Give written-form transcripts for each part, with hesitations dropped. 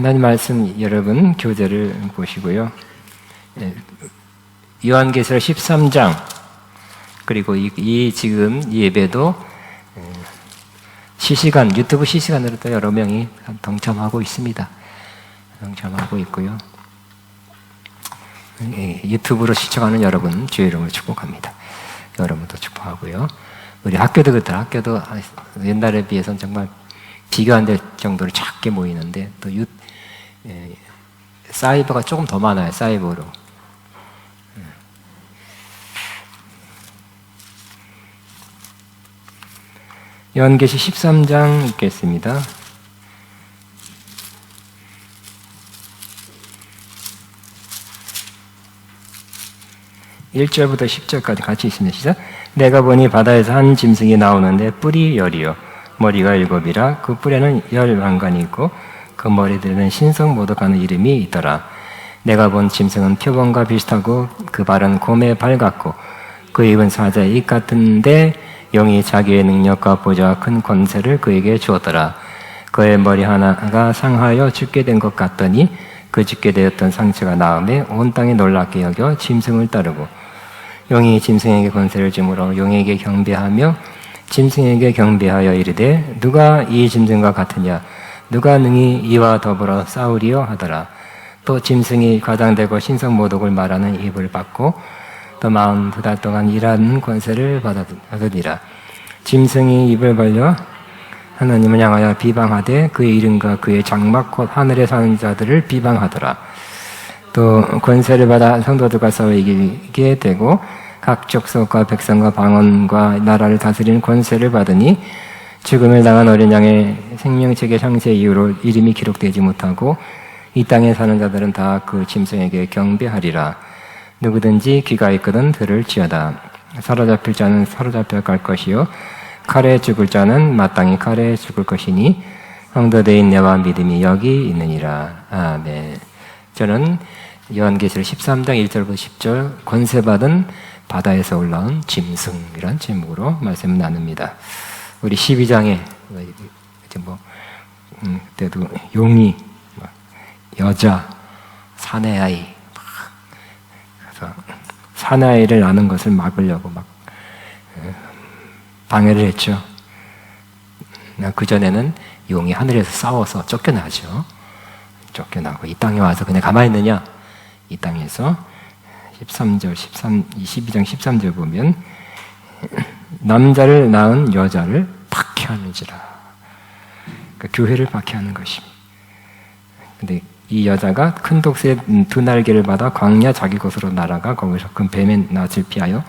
하나님 말씀 여러분 교재를 보시고요. 요한계시록 13장 그리고 지금 이 예배도 실시간 유튜브 실시간으로 또 여러 명이 동참하고 있습니다. 동참하고 있고요. 유튜브로 시청하는 여러분 주의 이름으로 축복합니다. 여러분도 축복하고요. 우리 학교도 그렇다. 학교도 옛날에 비해서는 정말 비교 안 될 정도로 작게 모이는데 또 사이버가 조금 더 많아요. 사이버로. 요한계시 13장 읽겠습니다. 1절부터 10절까지 같이 있습니다. 시작. 내가 보니 바다에서 한 짐승이 나오는데 뿔이 10이요 머리가 7이라 그 뿔에는 10왕관이 있고 그 머리들에는 신성 모독하는 이름이 있더라. 내가 본 짐승은 표범과 비슷하고 그 발은 곰의 발 같고 그 입은 사자의 입 같은데 영이 자기의 능력과 보좌와 큰 권세를 그에게 주었더라. 그의 머리 하나가 상하여 죽게 된 것 같더니 그 죽게 되었던 상처가 나음에 온 땅이 놀랍게 여겨 짐승을 따르고 용이 짐승에게 권세를 주므로 용에게 경배하며 짐승에게 경배하여 이르되 누가 이 짐승과 같으냐 누가 능히 이와 더불어 싸우리요 하더라. 또 짐승이 과장되고 신성 모독을 말하는 입을 받고 또 42달 동안 일하는 권세를 받으리라. 짐승이 입을 벌려 하나님을 향하여 비방하되 그의 이름과 그의 장막 곧 하늘에 사는 자들을 비방하더라. 또 권세를 받아 성도들과 싸워 이기게 되고 각 족속과 백성과 방언과 나라를 다스리는 권세를 받으니 죽음을 당한 어린 양의 생명책의 상세 이후로 이름이 기록되지 못하고 이 땅에 사는 자들은 다 그 짐승에게 경배하리라. 누구든지 귀가 있거든 들을지어다. 사로잡힐 자는 사로잡혀 갈 것이요 칼에 죽을 자는 마땅히 칼에 죽을 것이니 성도되인 내와 믿음이 여기 있느니라. 아멘. 저는 요한계시록 13장 1절부터 10절 권세받은 바다에서 올라온 짐승이란 제목으로 말씀을 나눕니다. 우리 12장에 그때도 용이 여자 사내아이 그래서 사내아이를 낳는 것을 막으려고 막 방해를 했죠. 그 전에는 용이 하늘에서 싸워서 쫓겨나죠. 쫓겨나고 이 땅에 와서 그냥 가만히 있느냐? 이 땅에서 12장 13절 보면 남자를 낳은 여자를 박해하는지라. 그러니까 교회를 박해하는 것입니다. 근데 이 여자가 큰 독수리의 2날개를 받아 광야 자기 곳으로 날아가 거기서 큰 뱀의 낯을 피하여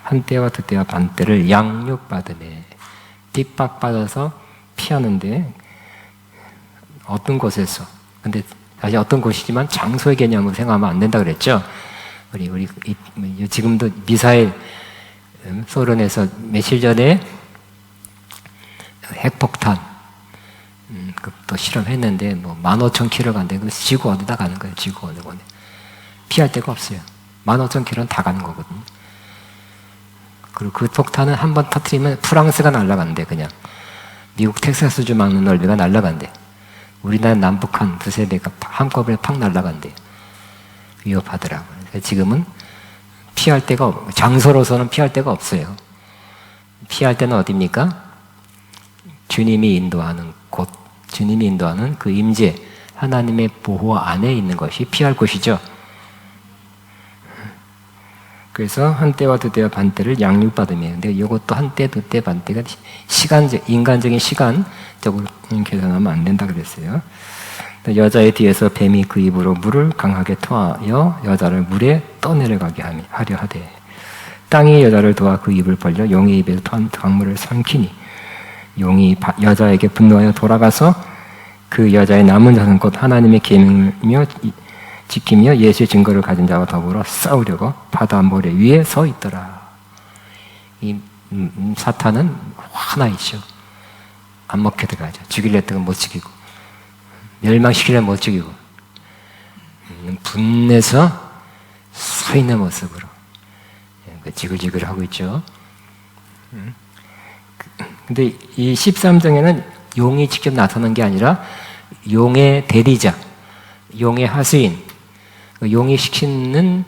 한 때와 두 때와 반 때를 양육받으매 핍박받아서 피하는데 어떤 곳에서 근데 사실 어떤 곳이지만 장소의 개념으로 생각하면 안 된다 그랬죠. 우리 지금도 미사일 소련에서 며칠 전에 핵폭탄 또 실험했는데 15,000km 간대. 그 지구 어디다 가는 거예요? 지구 어느 거네. 피할 데가 없어요. 15,000km는 다 가는 거거든요. 그리고 그 폭탄은 한 번 터뜨리면 프랑스가 날아간대. 그냥 미국 텍사스주 막는 넓이가 날아간대. 우리나라 남북한 두세 배가 한꺼번에 팍 날아간대. 위협하더라고요. 지금은 피할 데가 장소로서는 피할 데가 없어요. 피할 데는 어디입니까? 주님이 인도하는 곳, 주님이 인도하는 그 임재, 하나님의 보호 안에 있는 것이 피할 곳이죠. 그래서 한 때와 두 때와 반 때를 양육받으며, 근데 이것도 한 때, 두 때, 반 때가 인간적인 시간적으로 계산하면 안 된다 그랬어요. 여자의 뒤에서 뱀이 그 입으로 물을 강하게 토하여 여자를 물에 떠내려가게 하려 하되 땅이 여자를 도와 그 입을 벌려 용의 입에서 토한 강물을 삼키니 용이 여자에게 분노하여 돌아가서 그 여자의 남은 자는 곧 하나님의 계명이며 지키며 예수의 증거를 가진 자와 더불어 싸우려고 바다 모래 위에 서 있더라. 이 사탄은 하나이죠. 안 먹혀 들어가죠. 죽이려 했다가 못 죽이고 멸망시키려 못 죽이고 분내서 서 있는 모습으로 지글지글 하고 있죠. 근데 이 13장에는 용이 직접 나서는 게 아니라 용의 대리자, 용의 하수인, 그 용이 시키는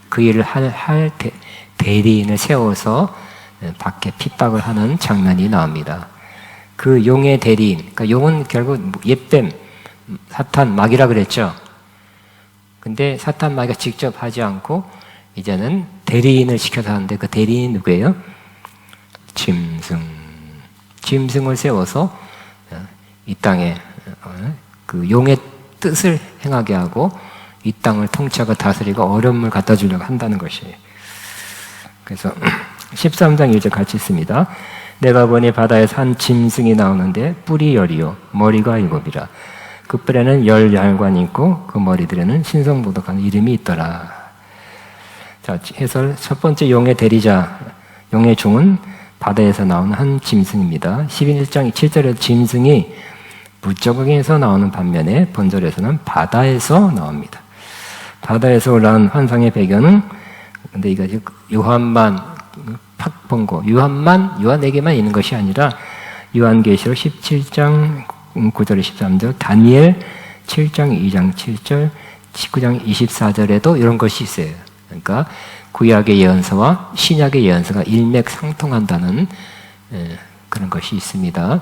그 일을 할 대리인을 세워서 밖에 핍박을 하는 장면이 나옵니다. 그 용의 대리인, 그러니까 용은 결국 옛뱀, 사탄, 마귀라 그랬죠. 근데 사탄, 마귀가 직접 하지 않고 이제는 대리인을 시켜서 하는데 그 대리인이 누구예요? 짐승을 세워서 이 땅에 그 용의 뜻을 행하게 하고 이 땅을 통치하고 다스리고 어려움을 갖다 주려고 한다는 것이에요. 그래서 13장 1절 같이 있습니다. 내가 보니 바다에서 한 짐승이 나오는데 뿔이 열이요 머리가 일곱이라. 그 뿔에는 10얄관이 있고 그 머리들에는 신성모독하는 이름이 있더라. 자, 해설 첫 번째 용의 대리자, 용의 종은 바다에서 나오는 한 짐승입니다. 11장 7절에 짐승이 무적에서 나오는 반면에 본절에서는 바다에서 나옵니다. 바다에서 올라온 환상의 배경은 근데 이거 요한만 팍본거 요한에게만 있는 것이 아니라 요한계시록 17장 9절 13절 다니엘 7장 2장 7절 19장 24절에도 이런 것이 있어요. 그러니까 구약의 예언서와 신약의 예언서가 일맥상통한다는 그런 것이 있습니다.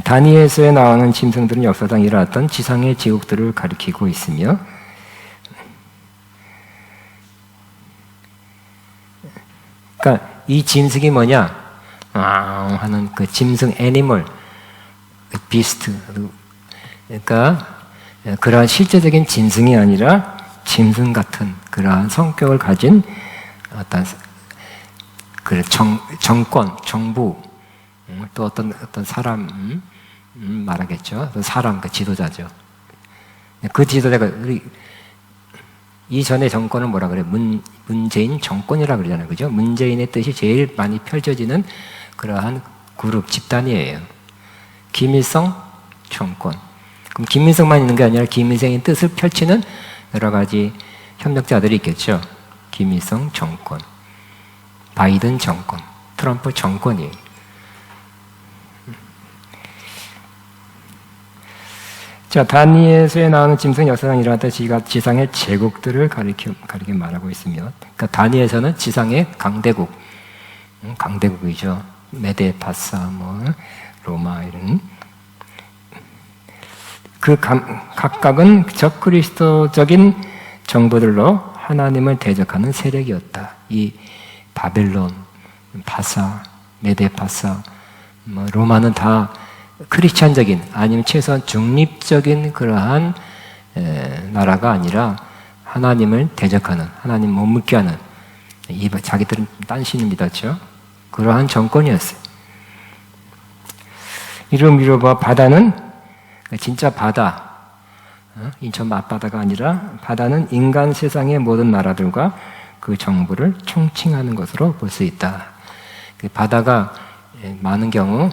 다니엘서에 나오는 짐승들은 역사상 일어났던 지상의 제국들을 가리키고 있으며 그러니까 이 짐승이 뭐냐 하는 그 짐승 애니멀 비스트 그러니까 그러한 실제적인 짐승이 아니라 짐승 같은 그러한 성격을 가진 어떤 그 정권, 정부 또 어떤 사람 말하겠죠. 어떤 사람 그 지도자죠. 그 지도자가 이전의 정권을 뭐라 그래? 문재인 정권이라 그러잖아요. 그죠? 문재인의 뜻이 제일 많이 펼쳐지는 그러한 그룹 집단이에요. 김일성 정권. 그럼 김일성만 있는 게 아니라 김일성의 뜻을 펼치는 여러 가지 협력자들이 있겠죠. 김일성 정권, 바이든 정권, 트럼프 정권이에요. 자, 다니엘서에 나오는 짐승 역사상 일어났던 지상의 제국들을 가리켜 말하고 있으며, 그러니까 다니엘서는 지상의 강대국이죠. 메데, 바사, 로마 이런 그 각각은 적그리스도적인 정부들로 하나님을 대적하는 세력이었다. 이 바벨론, 바사, 메데, 바사, 로마는 다 크리스찬적인 아니면 최소한 중립적인 그러한 나라가 아니라 하나님을 대적하는, 하나님 못 믿게 하는, 자기들은 딴 신을 믿었죠. 그러한 정권이었어요. 이를 미뤄봐 바다는 진짜 바다, 인천 앞바다가 아니라 바다는 인간 세상의 모든 나라들과 그 정부를 총칭하는 것으로 볼 수 있다. 바다가 많은 경우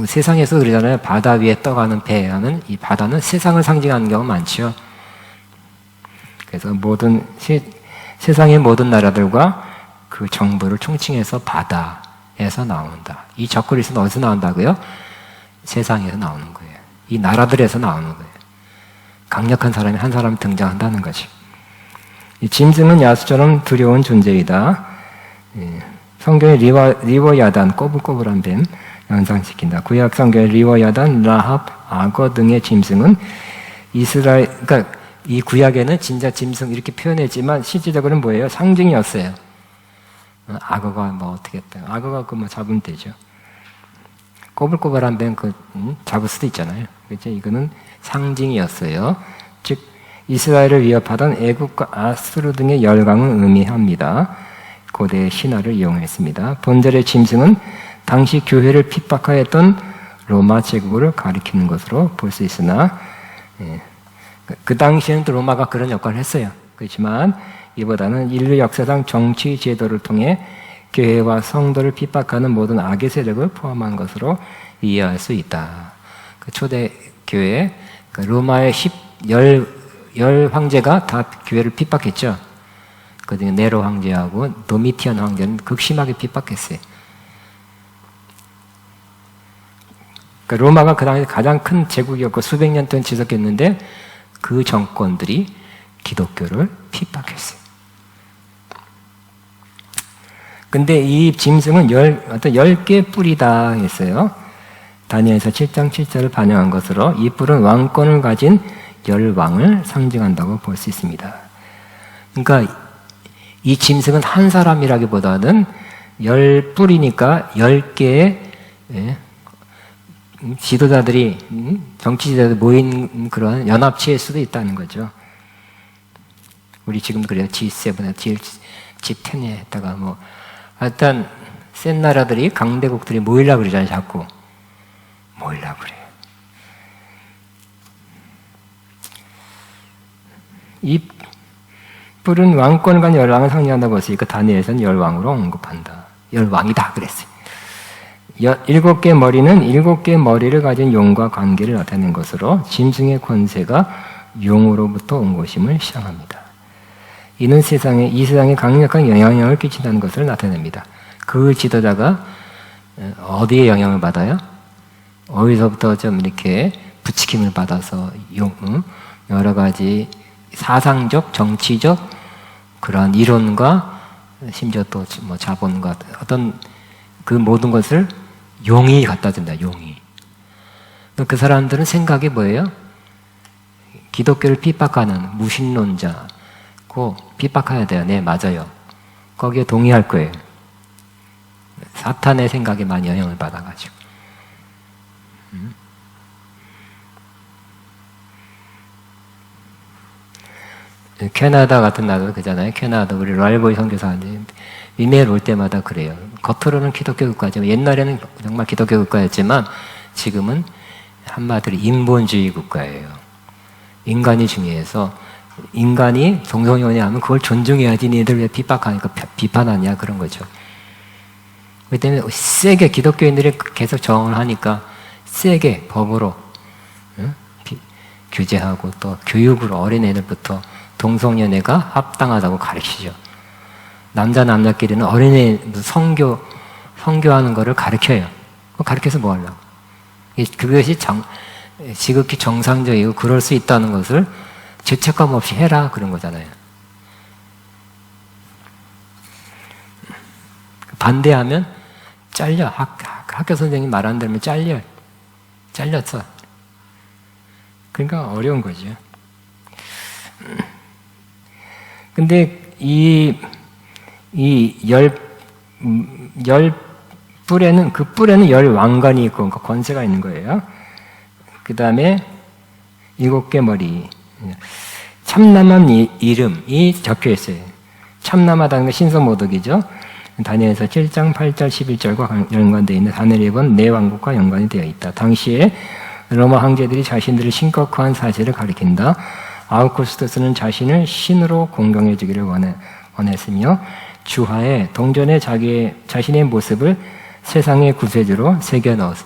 세상에서 그러잖아요. 바다 위에 떠가는 배하는 이 바다는 세상을 상징하는 경우가 많죠. 그래서 세상의 모든 나라들과 그 정부를 총칭해서 바다에서 나온다. 이 적그리스도는 어디서 나온다고요? 세상에서 나오는 거예요. 이 나라들에서 나오는 거예요. 강력한 사람이 한 사람 등장한다는 거지. 이 짐승은 야수처럼 두려운 존재이다. 성경의 리워야단, 꼬불꼬불한 뱀 연상시킨다. 구약 성경의 리워야단, 라합, 악어 등의 짐승은 그러니까 이 구약에는 진짜 짐승 이렇게 표현했지만 실질적으로는 뭐예요? 상징이었어요. 악어가 어떻게 했다. 악어가 잡으면 되죠. 꼬불꼬불한 뱀 잡을 수도 있잖아요. 그렇죠? 이거는 상징이었어요. 즉 이스라엘을 위협하던 애국과 아수르 등의 열강을 의미합니다. 고대 신화를 이용했습니다. 본절의 짐승은 당시 교회를 핍박하였던 로마 제국을 가리키는 것으로 볼 수 있으나 그 당시에는 또 로마가 그런 역할을 했어요. 그렇지만 이보다는 인류 역사상 정치 제도를 통해 교회와 성도를 핍박하는 모든 악의 세력을 포함한 것으로 이해할 수 있다. 그 초대 교회, 로마의 열 황제가 다 교회를 핍박했죠. 그중에 네로 황제하고 도미티안 황제는 극심하게 핍박했어요. 그러니까 로마가 그 당시 가장 큰 제국이었고 수백 년 동안 지속했는데 그 정권들이 기독교를 핍박했어요. 근데 이 짐승은 어떤 10개의 뿔이다 했어요. 다니엘서 7장 7절을 반영한 것으로 이 뿔은 왕권을 가진 10왕을 상징한다고 볼 수 있습니다. 그러니까 이 짐승은 한 사람이라기보다는 10뿔이니까 10개의 지도자들이, 정치 지도자들이 모인 그런 연합체일 수도 있다는 거죠. 우리 지금도 그래요. G7에 G10에 했다가 뭐 일단 센 나라들이 강대국들이 모이려고 그러잖아요. 자꾸 모이려고 그래요. 이 뿔은 왕권을 가진 10왕을 상징한다고 했으니까 다니엘서는 10왕으로 언급한다. 10왕이다 그랬어요. 7개의 머리는 7개의 머리를 가진 용과 관계를 나타낸 것으로 짐승의 권세가 용으로부터 온 것임을 시향합니다. 이는 이 세상에 강력한 영향력을 끼친다는 것을 나타냅니다. 그 지도자가 어디에 영향을 받아요? 어디서부터 좀 이렇게 부추김을 받아서 여러 가지 사상적, 정치적 그러한 이론과 심지어 또 뭐 자본과 어떤 그 모든 것을 용이 갖다 준다. 용이. 그 사람들은 생각이 뭐예요? 기독교를 핍박하는 무신론자고 핍박해야 돼요. 네, 맞아요. 거기에 동의할 거예요. 사탄의 생각에 많이 영향을 받아가지고. 캐나다 같은 나라도 그잖아요. 캐나다 우리 라일보이 선교사인데 위메일 올 때마다 그래요. 겉으로는 기독교 국가지만 옛날에는 정말 기독교 국가였지만 지금은 한마디로 인본주의 국가예요. 인간이 중요해서 인간이 동성연애하면 그걸 존중해야지. 니들 왜 핍박하니까 비판하냐 그런 거죠. 그렇기 때문에 세게 기독교인들이 계속 저항을 하니까 세게 법으로 규제하고 또 교육으로 어린애들부터 동성연애가 합당하다고 가르치죠. 남자끼리는 어린애 성교하는 거를 가르쳐요. 가르쳐서 뭐 하려고? 그것이 지극히 정상적이고 그럴 수 있다는 것을 죄책감 없이 해라 그런 거잖아요. 반대하면 잘려. 학교 선생님 말 안 들으면 잘렸어. 그러니까 어려운 거죠. 근데 이 뿔에는, 그 뿔에는 10왕관이 있고, 그러니까 권세가 있는 거예요. 그 다음에 7개 머리. 참남한 이름이 적혀 있어요. 참남하다는 건 신성모독이죠. 다니엘서 7장 8절 11절과 연관되어 있는 다니엘이 본 네 왕국과 연관이 되어 있다. 당시에 로마 황제들이 자신들을 신격화한 사실을 가리킨다. 아우구스투스는 자신을 신으로 공경해 주기를 원했으며 주하에 동전에 자신의 모습을 세상의 구세주로 새겨 넣었어.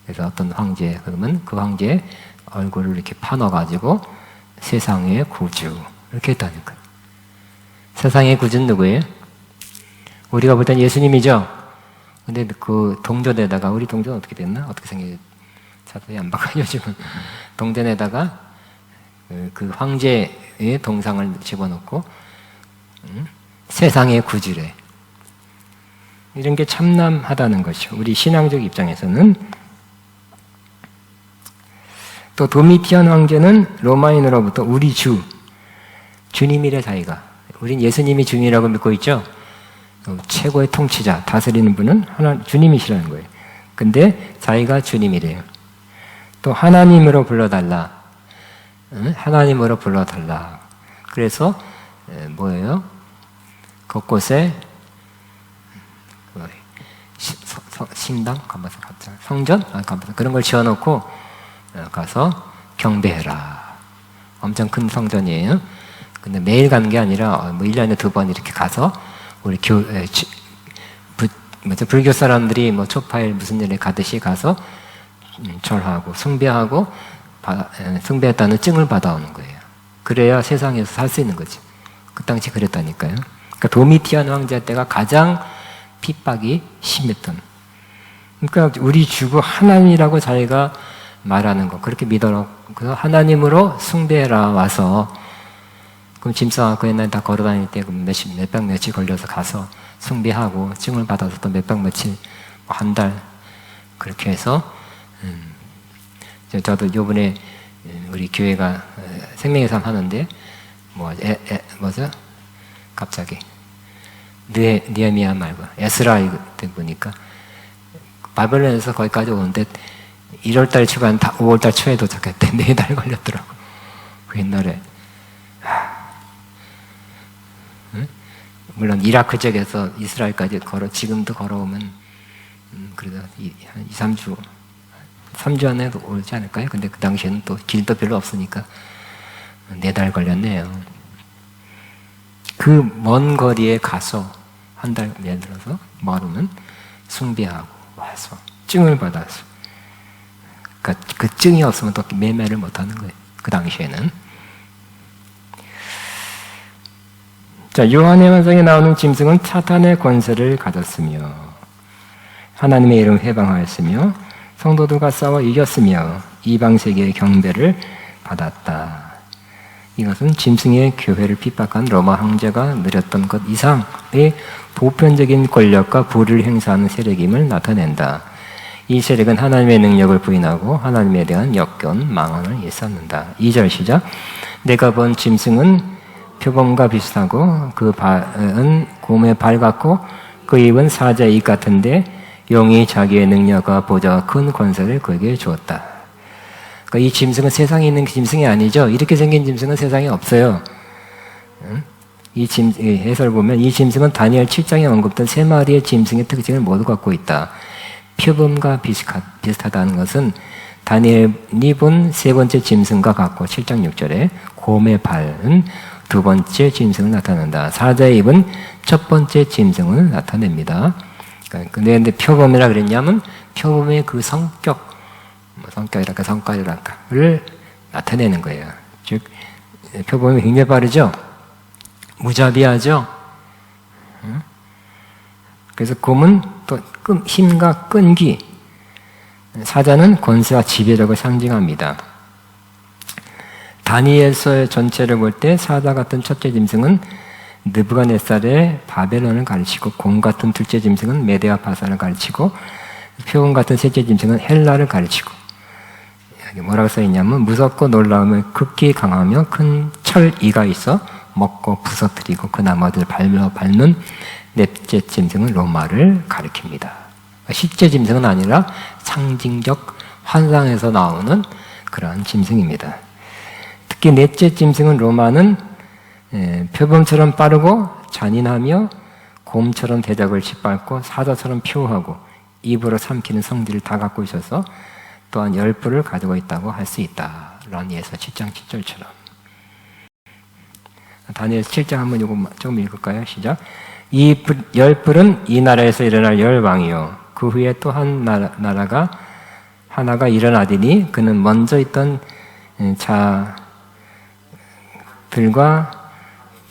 그래서 어떤 황제, 그러면 그 황제의 얼굴을 이렇게 파넣어가지고 세상의 구주 이렇게 했다는 거예요. 세상의 구주는 누구예요? 우리가 볼 땐 예수님이죠. 근데 그 동전에다가, 우리 동전 어떻게 됐나? 어떻게 생겼? 자세히 안 봐가지고 요즘은 동전에다가 그 황제의 동상을 집어넣고 세상의 구주래. 이런 게 참남하다는 것이죠. 우리 신앙적 입장에서는. 또 도미티안 황제는 로마인으로부터 우리 주님이래 자기가. 우린 예수님이 주님이라고 믿고 있죠. 최고의 통치자, 다스리는 분은 주님이시라는 거예요. 근데 자기가 주님이래요. 또 하나님으로 불러달라. 하나님으로 불러달라. 그래서 뭐예요? 곳곳에 신당? 성전? 그런 걸 지어놓고 가서 경배해라. 엄청 큰 성전이에요. 근데 매일 가는 게 아니라 뭐 1년에 2번 이렇게 가서 우리 불교 사람들이 뭐 초파일 무슨 일에 가듯이 가서 절하고 숭배하고 숭배했다는 증을 받아오는 거예요. 그래야 세상에서 살 수 있는 거지. 그 당시 그랬다니까요. 그러니까 도미티안 황제 때가 가장 핍박이 심했던 그러니까 우리 주구 하나님이라고 자기가 말하는 거 그렇게 믿어라. 그래서 하나님으로 숭배해라 와서 그럼 짐 싸갖고 옛날에 다 걸어다닐 때 몇박 며칠 걸려서 가서 숭배하고 증을 받아서 또 몇박 며칠 한 달 그렇게 해서 저도 요번에 우리 교회가 생명의 삶 하는데 뭐죠? 갑자기 느헤미야 말고 에스라 때 보니까 바벨론에서 거기까지 오는데 1월달 초가 한 5월달 초에 도착했대. 4달 걸렸더라고. 그 옛날에 물론 이라크 쪽에서 이스라엘까지 지금도 걸어오면 그래도 한 2, 3주 3주 안에 오지 않을까요? 근데 그 당시에는 또 길도 별로 없으니까 4달 걸렸네요. 그 먼 거리에 가서 한 달 예를 들어서 머루면 숭배하고 와서 증을 받아서 그러니까 그 증이 없으면 또 매매를 못하는 거예요. 그 당시에는. 자, 요한의 환상에 나오는 짐승은 사탄의 권세를 가졌으며 하나님의 이름 해방하였으며 성도들과 싸워 이겼으며 이방 세계의 경배를 받았다. 이것은 짐승의 교회를 핍박한 로마 황제가 누렸던 것 이상의 보편적인 권력과 부를 행사하는 세력임을 나타낸다. 이 세력은 하나님의 능력을 부인하고 하나님에 대한 역겨운 망언을 일삼는다. 2절 시작. 내가 본 짐승은 표범과 비슷하고 그 발은 곰의 발 같고 그 입은 사자의 입 같은데 용이 자기의 능력과 보좌와 큰 권세를 그에게 주었다. 그러니까 이 짐승은 세상에 있는 짐승이 아니죠. 이렇게 생긴 짐승은 세상에 없어요. 이 해설 보면 이 짐승은 다니엘 7장에 언급된 3마리의 짐승의 특징을 모두 갖고 있다. 표범과 비슷하다는 것은 다니엘이 본 3번째 짐승과 같고 7장 6절에 곰의 발은 2번째 짐승을 나타낸다. 사자의 입은 첫 번째 짐승을 나타냅니다. 근데 표범이라 그랬냐면 표범의 그 성격이랄까 성깔이랄까를 나타내는 거예요. 즉 표범이 굉장히 빠르죠. 무자비하죠. 그래서 곰은 또 힘과 끈기, 사자는 권세와 지배력을 상징합니다. 다니엘서 전체를 볼 때 사자 같은 첫째 짐승은 느부갓네살의 바벨론을 가르치고 곰 같은 둘째 짐승은 메데와 바산을 가르치고 표범 같은 셋째 짐승은 헬라를 가르치고 여기 뭐라고 써있냐면 무섭고 놀라우며 극히 강하며 큰 철이가 있어 먹고 부서뜨리고 그 나무들 밟는 넷째 짐승은 로마를 가리킵니다. 실제 짐승은 아니라 상징적 환상에서 나오는 그러한 짐승입니다. 특히 넷째 짐승은 로마는 표범처럼 빠르고 잔인하며 곰처럼 대적을 짓밟고 사자처럼 표하고 입으로 삼키는 성질을 다 갖고 있어서 또한 열불을 가지고 있다고 할 수 있다. 라니에서 7장 7절처럼. 다니엘서 7장 한번 이거 조금 읽을까요? 시작. 이 열불은 이 나라에서 일어날 열왕이요. 그 후에 또 한 나라가 하나가 일어나더니 그는 먼저 있던 자들과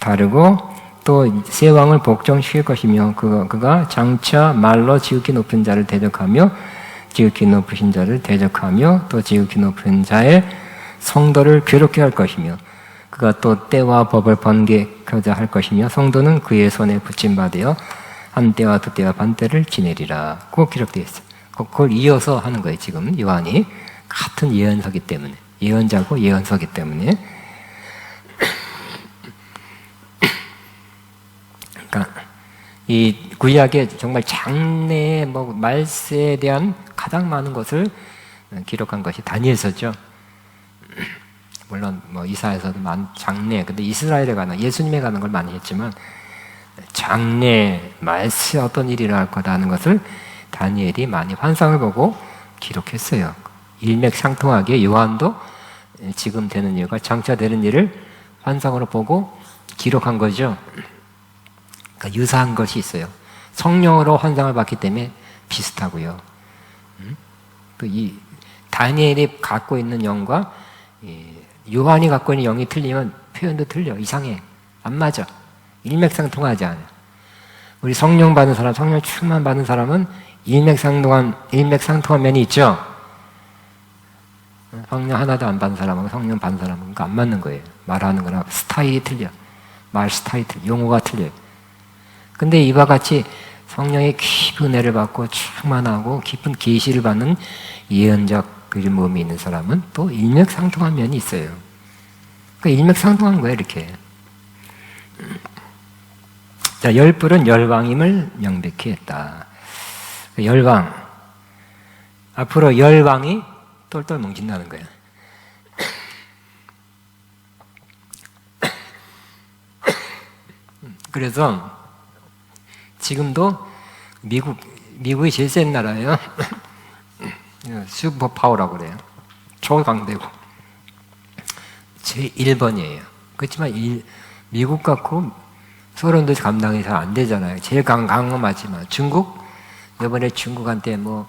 다르고 또 세 왕을 복종시킬 것이며 그가 장차 말로 지극히 높은 자를 대적하며 지극히 높으신 자를 대적하며 또 지극히 높은 자의 성도를 괴롭게 할 것이며 그가 또 때와 법을 번개하자 할 것이며 성도는 그의 손에 붙임받으여 한 때와 두 때와 반 때를 지내리라. 꼭 기록되어 있어요. 그걸 이어서 하는 거예요. 지금 요한이 같은 예언서기 때문에 예언자고 예언서기 때문에 그러니까 이 구약에 정말 장래의 말세에 대한 가장 많은 것을 기록한 것이 다니엘서죠. 물론 이사야서도 장래, 근데 이스라엘에 관한 예수님에 관한 걸 많이 했지만 장래 말세 어떤 일이 일어날 거다는 것을 다니엘이 많이 환상을 보고 기록했어요. 일맥상통하게 요한도 지금 되는 일과 장차 되는 일을 환상으로 보고 기록한 거죠. 그러니까 유사한 것이 있어요. 성령으로 환상을 봤기 때문에 비슷하고요. 또 이 다니엘이 갖고 있는 영과 요한이 갖고 있는 영이 틀리면 표현도 틀려. 이상해. 안 맞아. 일맥상통하지 않아요. 우리 성령 받은 사람, 성령 충만 받은 사람은 일맥상통한 면이 있죠. 성령 하나도 안 받은 사람하고 성령 받은 사람은 안 맞는 거예요. 말하는 거나 스타일이 틀려. 말 스타일이 틀려. 용어가 틀려요. 근데 이와 같이 성령의 깊은 은혜를 받고 충만하고 깊은 계시를 받는 예언적 그런 몸이 있는 사람은 또 일맥상통한 면이 있어요. 그러니까 일맥상통한 거예요, 이렇게. 자, 열불은 열왕임을 명백히 했다. 열왕. 앞으로 열왕이 똘똘 뭉친다는 거예요. 그래서 지금도 미국이 제일 센 나라예요. 슈퍼파워라고 그래요. 초강대국. 제1번이에요. 그렇지만 미국 같고 소련도 감당이 잘 안 되잖아요. 제일 강한 건 맞지만 중국? 이번에 중국한테 뭐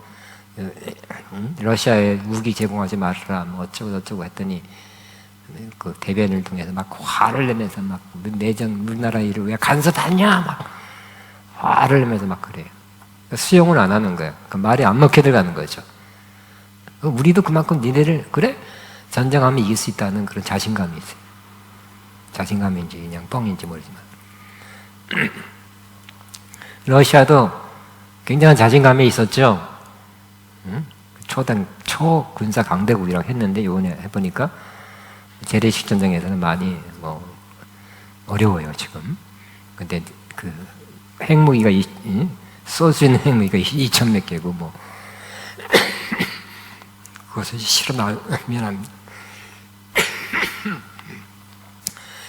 러시아에 무기 제공하지 말아라 뭐 어쩌고 저쩌고 했더니 그 대변을 통해서 막 화를 내면서 막 내정 우리나라 일을 왜 간섭하냐 막 화를 내면서 막 그래요. 수용을 안 하는 거예요. 그 말이 안 먹혀 들어가는 거죠. 우리도 그만큼 니네를 그래? 전쟁하면 이길 수 있다는 그런 자신감이 있어요. 자신감인지 그냥 뻥인지 모르지만 러시아도 굉장한 자신감이 있었죠. 초군사 강대국이라고 했는데 요번에 해보니까 재래식 전쟁에서는 많이 뭐 어려워요 지금. 근데 그 핵무기가 쏠 수 있는 핵무기가 2천 몇 개고 뭐 그것을 미안합니다.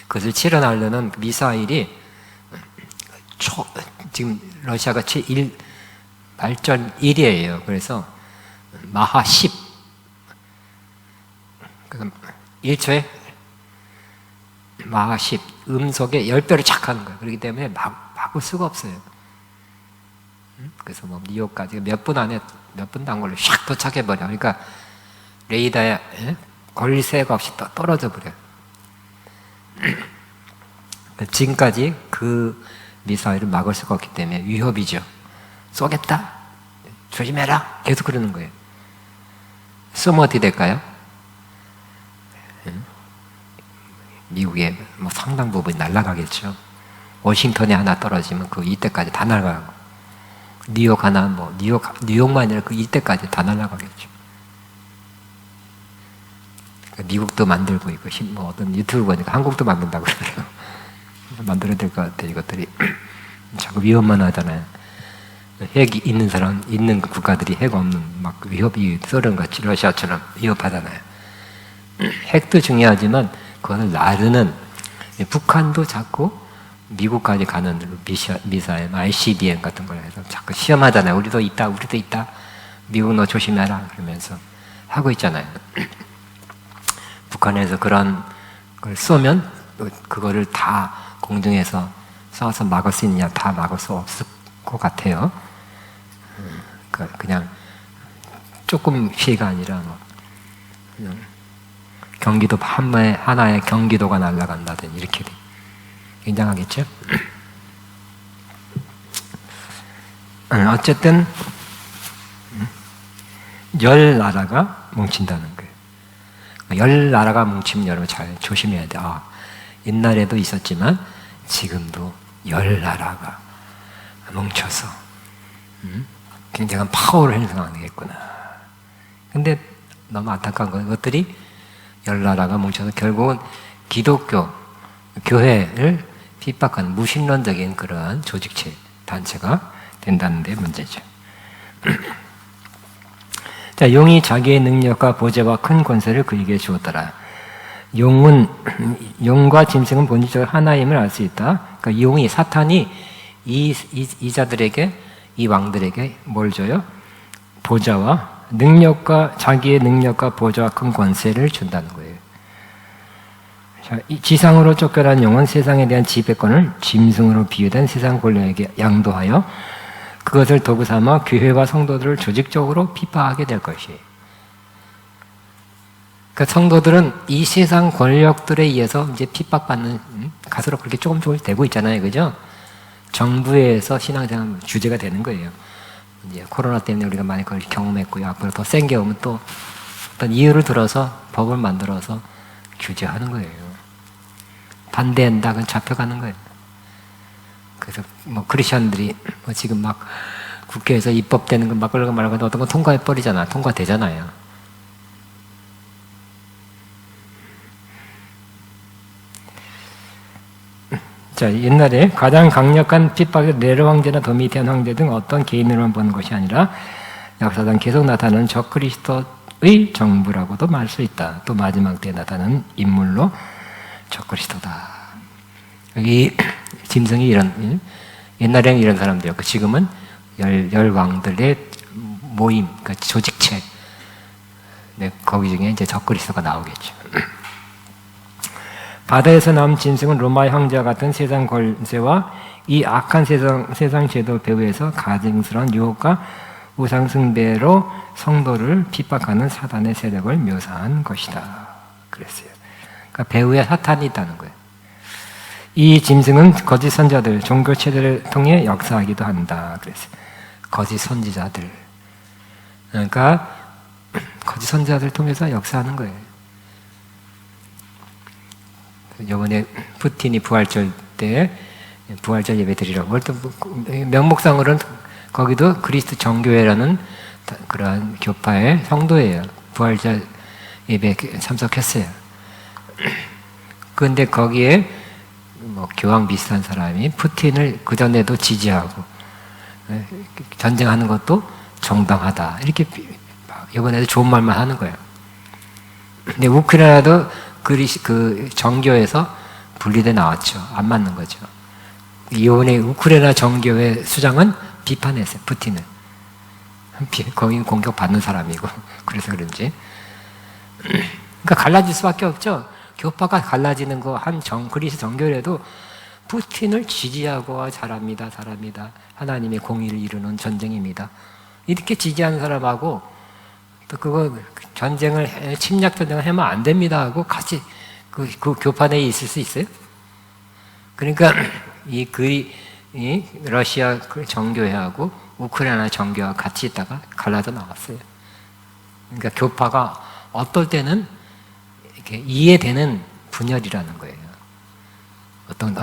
그것을 실현하려는 미사일이 지금 러시아가 발전 1이에요. 그래서 마하 10. 그래서 1초에 마하 10. 음속에 10배로 착하는 거예요. 그렇기 때문에 막을 수가 없어요. 그래서 뭐 뉴욕까지 몇 분 안에 몇 분도 안 걸려 샥 도착해버려. 그러니까 레이더에 걸릴 새가 없이 떨어져 버려요. 지금까지 그 미사일을 막을 수가 없기 때문에 위협이죠. 쏘겠다? 조심해라! 계속 그러는 거예요. 쏘면 어떻게 될까요? 미국의 뭐 상당 부분이 날아가겠죠. 워싱턴에 하나 떨어지면 그 이때까지 다 날아가고, 뉴욕 하나, 뭐, 뉴욕만 아니라 그 이때까지 다 날아가겠죠. 미국도 만들고 있고, 뭐 어떤 유튜브 보니까 한국도 만든다고 그래요. 만들어야 될 것 같아요, 이것들이. 자꾸 위협만 하잖아요. 핵이 있는 국가들이 핵 없는, 막 위협이 소련같이 러시아처럼 위협하잖아요. 핵도 중요하지만, 그것을 나르는, 북한도 자꾸 미국까지 가는 미사일, ICBM 같은 걸 해서 자꾸 시험하잖아요. 우리도 있다. 미국 너 조심해라. 그러면서 하고 있잖아요. 북한에서 그런 걸 쏘면 그거를 다 공중에서 쏴서 막을 수 있느냐? 다 막을 수 없을 것 같아요. 그냥 조금 피해가 아니라 뭐 경기도 하나의 경기도가 날아간다든지 이렇게 굉장하겠죠? 어쨌든 10나라가 뭉친다는 거예요. 10나라가 뭉치면 여러분 잘 조심해야 돼. 옛날에도 있었지만 지금도 10나라가 뭉쳐서 굉장한 파워를 형성하겠구나. 근데 너무 안타까운 건 것들이 10나라가 뭉쳐서 결국은 기독교, 교회를 핍박하는 무신론적인 그런 조직체, 단체가 된다는 데 문제죠. 자, 용이 자기의 능력과 보좌와 큰 권세를 그에게 주었더라. 용과 짐승은 본질적으로 하나임을 알 수 있다. 그러니까 용이, 사탄이 이 자들에게, 이 왕들에게 뭘 줘요? 보좌와 자기의 능력과 보좌와 큰 권세를 준다는 거예요. 자, 이 지상으로 쫓겨난 용은 세상에 대한 지배권을 짐승으로 비유된 세상 권력에게 양도하여 그것을 도구 삼아 교회와 성도들을 조직적으로 핍박하게 될 것이에요. 그러니까 성도들은 이 세상 권력들에 의해서 이제 핍박받는 가스로 그렇게 조금씩 되고 있잖아요, 그죠? 정부에서 신앙생활 주제가 되는 거예요. 이제 코로나 때문에 우리가 많이 그걸 경험했고요. 앞으로 더 센 게 오면 또 어떤 이유를 들어서 법을 만들어서 규제하는 거예요. 반대한다, 그건 잡혀가는 거예요. 그래서 뭐 크리스천들이 뭐 지금 막 국회에서 입법되는 거 막 그러고 말고 어떤 거 통과해버리잖아. 통과되잖아요. 자, 옛날에 가장 강력한 핍박이 네로 황제나 더 밑에 황제 등 어떤 개인으로만 보는 것이 아니라 역사상 계속 나타나는 적그리스도의 정부라고도 말 수 있다. 또 마지막 때에 나타나는 인물로 적그리스도다. 여기 짐승이 이런, 옛날에는 이런 사람들이었고 지금은 열 왕들의 모임, 그러니까 조직체, 네, 거기 중에 이제 적그리스도가 나오겠죠. 바다에서 나온 짐승은 로마의 황제와 같은 세상 권세와 이 악한 세상 제도 배후에서 가증스러운 유혹과 우상 숭배로 성도를 핍박하는 사단의 세력을 묘사한 것이다. 그랬어요. 그러니까 배후에 사탄이 있다는 거예요. 이 짐승은 거짓 선자들, 종교 체제를 통해 역사하기도 한다. 그랬어요. 거짓 선지자들. 그러니까 거짓 선지자들을 통해서 역사하는 거예요. 이번에 푸틴이 부활절 때 부활절 예배 드리라고 명목상으로는 거기도 그리스도 정교회라는 그러한 교파의 성도예요. 부활절 예배 참석했어요. 그런데 거기에 뭐 교황 비슷한 사람이 푸틴을 그 전에도 지지하고 전쟁하는 것도 정당하다 이렇게 이번에도 좋은 말만 하는 거예요. 근데 우크라이나도 그 정교에서 분리돼 나왔죠. 안 맞는 거죠. 이번에 우크라이나 정교회 수장은 비판했어요. 푸틴을. 거기 공격받는 사람이고 그래서 그런지. 그러니까 갈라질 수밖에 없죠. 교파가 갈라지는 거 한 그리스 정교회도 푸틴을 지지하고 잘합니다. 하나님의 공의를 이루는 전쟁입니다. 이렇게 지지하는 사람하고 또 그거 전쟁을 침략 전쟁을 하면 안 됩니다 하고 같이 그 교파 내에 있을 수 있어요? 그러니까 이 러시아 정교회하고 우크라이나 정교회가 같이 있다가 갈라져 나왔어요. 그러니까 교파가 어떨 때는 이렇게 이해되는 분열이라는 거예요. 어떤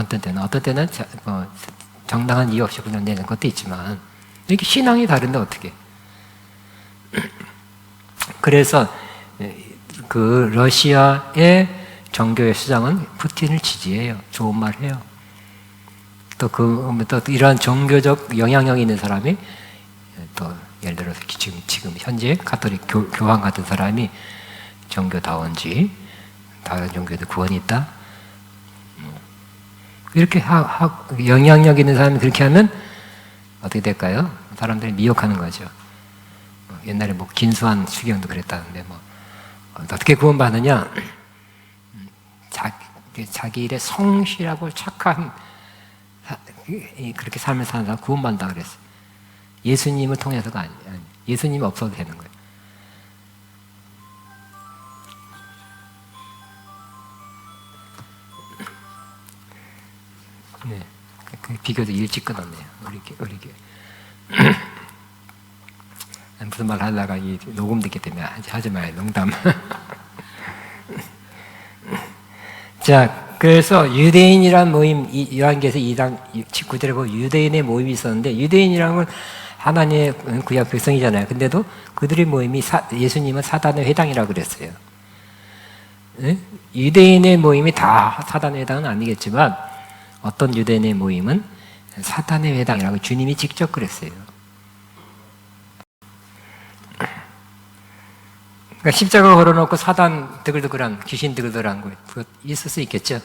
때는 정당한 이유 없이 분열되는 것도 있지만 이렇게 신앙이 다른데 어떻게? 그래서 그 러시아의 정교회 수장은 푸틴을 지지해요. 좋은 말 해요. 또 이러한 종교적 영향력 있는 사람이 또 예를 들어서 지금 현재 가톨릭 교황 같은 사람이 정교다운지 다른 종교에도 구원이 있다. 이렇게 영향력 있는 사람이 그렇게 하면 어떻게 될까요? 사람들이 미혹하는 거죠. 옛날에 뭐 긴수한 수경도 그랬다는데 뭐 어떻게 구원받느냐? 자기 일에 성실하고 착한 그렇게 삶을 사는 사람 구원받는다 그랬어요. 예수님을 통해서가 아니에요. 예수님이 없어도 되는 거예요. 네, 비교적 일찍 끊었네요. 우리 무슨 말 하다가 녹음됐기 때문에 하지 마요. 농담. 자, 그래서 유대인이란 모임, 요한계시서 2장 19절에 보면 유대인의 모임이 있었는데 유대인이라는 건 하나님의 구약 백성이잖아요. 근데도 그들의 모임이 예수님은 사단의 회당이라고 그랬어요. 네? 유대인의 모임이 다 사단의 회당은 아니겠지만 어떤 유대인의 모임은 사단의 회당이라고 주님이 직접 그랬어요. 그러니까 십자가 걸어놓고 사단 드글드글한 귀신 드글드글한 거 그거 있을 수 있겠죠.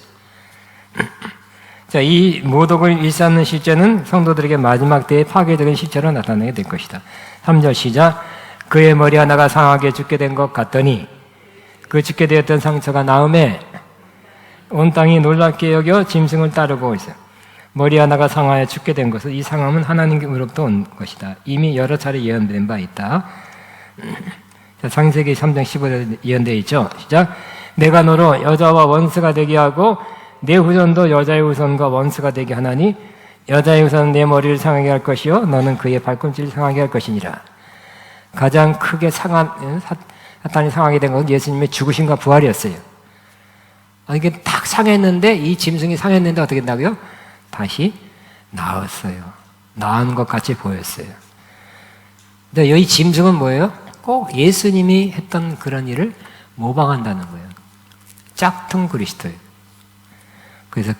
자, 이 모독을 일삼는 실제는 성도들에게 마지막 때의 파괴적인 실체로 나타나게 될 것이다. 3절 시작. 그의 머리 하나가 상하게 죽게 된 것 같더니 그 죽게 되었던 상처가 나음에 온 땅이 놀랍게 여겨 짐승을 따르고 있어요. 머리 하나가 상하여 죽게 된 것은 이 상함은 하나님으로부터 온 것이다. 이미 여러 차례 예언된 바 있다. 자, 창세기 3장 15절에 예언되어 있죠. 시작. 내가 너로 여자와 원수가 되게 하고 내 후손도 여자의 후손과 원수가 되게 하나니 여자의 우선 내 머리를 상하게 할 것이요 너는 그의 발꿈치를 상하게 할 것이니라. 가장 크게 사탄이 상하게 된 것은 예수님의 죽으심과 부활이었어요. 이게 딱 상했는데, 이 짐승이 상했는데 어떻게 된다고요? 다시 나았어요. 나은 것 같이 보였어요. 근데 이 짐승은 뭐예요? 꼭 예수님이 했던 그런 일을 모방한다는 거예요. 짝퉁 그리스도예요. 그래서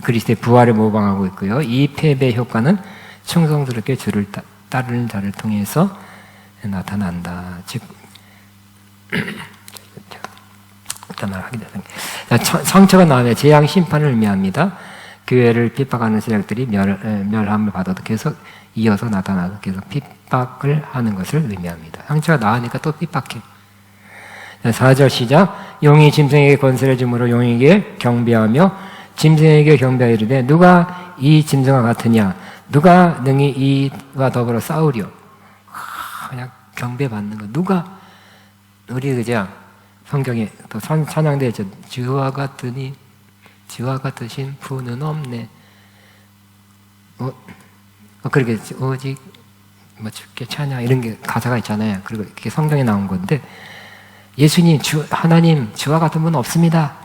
그리스도의 부활을 모방하고 있고요. 이 패배의 효과는 충성스럽게 주를 따르는 자를 통해서 나타난다. 즉, 상처가 나오면 재앙 심판을 의미합니다. 교회를 핍박하는 세력들이 멸함을 받아도 계속 이어서 나타나고 계속 핍박을 하는 것을 의미합니다. 상처가 나으니까 또 핍박해. 4절 시작. 용이 짐승에게 권세를 주므로 용에게 경배하며 짐승에게 경배하여 이르되 누가 이 짐승과 같으냐? 누가 능히 이와 더불어 싸우려? 그냥 경배받는 거. 누가 우리 그죠? 성경에 또 찬양대에 주와 같으신 분은 없네. 그렇게 오직 주께 찬양 이런 게 가사가 있잖아요. 그리고 이렇게 성경에 나온 건데 예수님 하나님 주와 같은 분은 없습니다.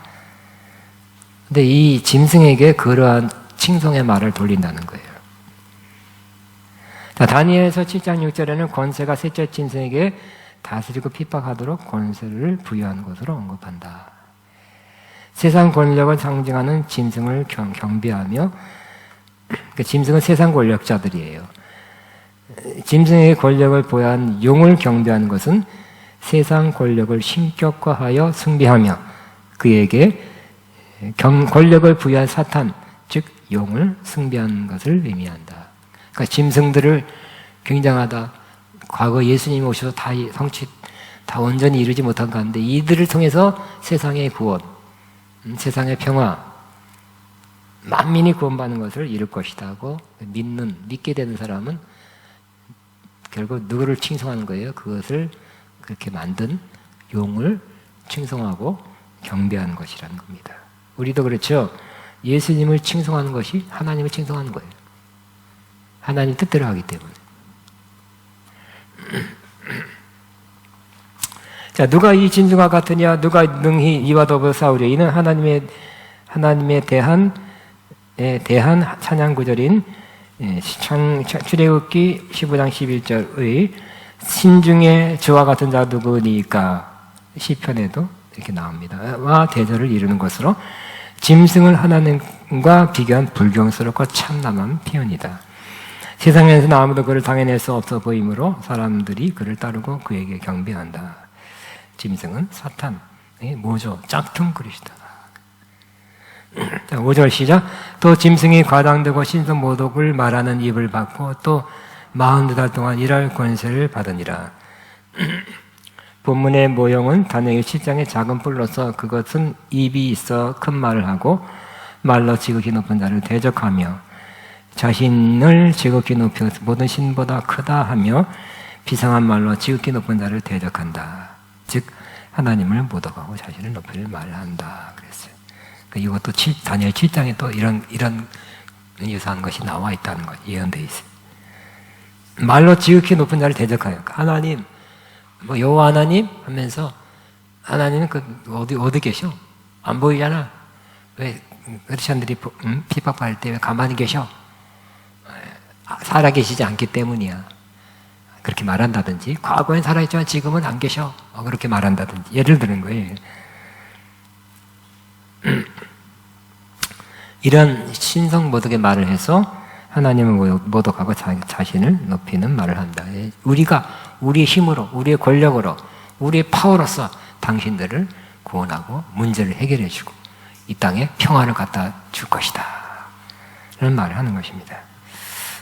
근데 이 짐승에게 그러한 칭송의 말을 돌린다는 거예요. 자, 다니엘서 7장 6절에는 권세가 셋째 짐승에게 다스리고 핍박하도록 권세를 부여한 것으로 언급한다. 세상 권력을 상징하는 짐승을 경배하며, 그 짐승은 세상 권력자들이에요. 짐승의 권력을 보유한 용을 경배하는 것은 세상 권력을 신격화하여 숭배하며 그에게 권력을 부여한 사탄, 즉 용을 숭배하는 것을 의미한다. 그러니까 짐승들을 굉장하다. 과거 예수님이 오셔서 다 온전히 이루지 못한 가운데 이들을 통해서 세상의 구원, 세상의 평화, 만민이 구원받는 것을 이룰 것이다고 믿게 되는 사람은 결국 누구를 칭송하는 거예요? 그것을 그렇게 만든 용을 칭송하고 경배하는 것이라는 겁니다. 우리도 그렇죠. 예수님을 칭송하는 것이 하나님을 칭송하는 거예요. 하나님 뜻대로 하기 때문에. 자, 누가 이 짐승과 같으냐? 누가 능히 이와 더불어 싸우려? 이는 하나님에 대한 찬양 구절인 출애굽기 15장 11절의 신중에 저와 같은 자 누구니까 시편에도 이렇게 나옵니다. 와 대절을 이루는 것으로 짐승을 하나님과 비교한 불경스럽고 참남한 표현이다. 세상에서는 아무도 그를 당해낼 수 없어 보이므로 사람들이 그를 따르고 그에게 경배한다. 짐승은 사탄의 모조, 짝퉁 그리스도다. 5절 시작. 또 짐승이 과당되고 신성모독을 말하는 입을 받고 또 42달 동안 일할 권세를 받으니라. 본문의 모형은 다니엘 7장의 작은 뿔로서 그것은 입이 있어 큰 말을 하고 말로 지극히 높은 자를 대적하며 자신을 지극히 높여 모든 신보다 크다 하며 비상한 말로 지극히 높은 자를 대적한다. 즉 하나님을 모독하고 자신을 높이를 말한다. 그랬어요. 이것도 다니엘 7장에 또 이런 유사한 것이 나와 있다는 것 예언되어 있어요. 말로 지극히 높은 자를 대적하여 하나님, 여호와 하나님 하면서 하나님은 어디 계셔? 안 보이잖아. 왜 크리스천들이 핍박받을 때 왜 가만히 계셔? 살아계시지 않기 때문이야. 그렇게 말한다든지 과거엔 살아있지만 지금은 안 계셔. 그렇게 말한다든지 예를 드는 거예요. 이런 신성모독의 말을 해서 하나님을 모독하고 자신을 높이는 말을 한다. 우리가 우리의 힘으로, 우리의 권력으로, 우리의 파워로서 당신들을 구원하고 문제를 해결해 주고 이 땅에 평화를 갖다 줄 것이다. 이런 말을 하는 것입니다.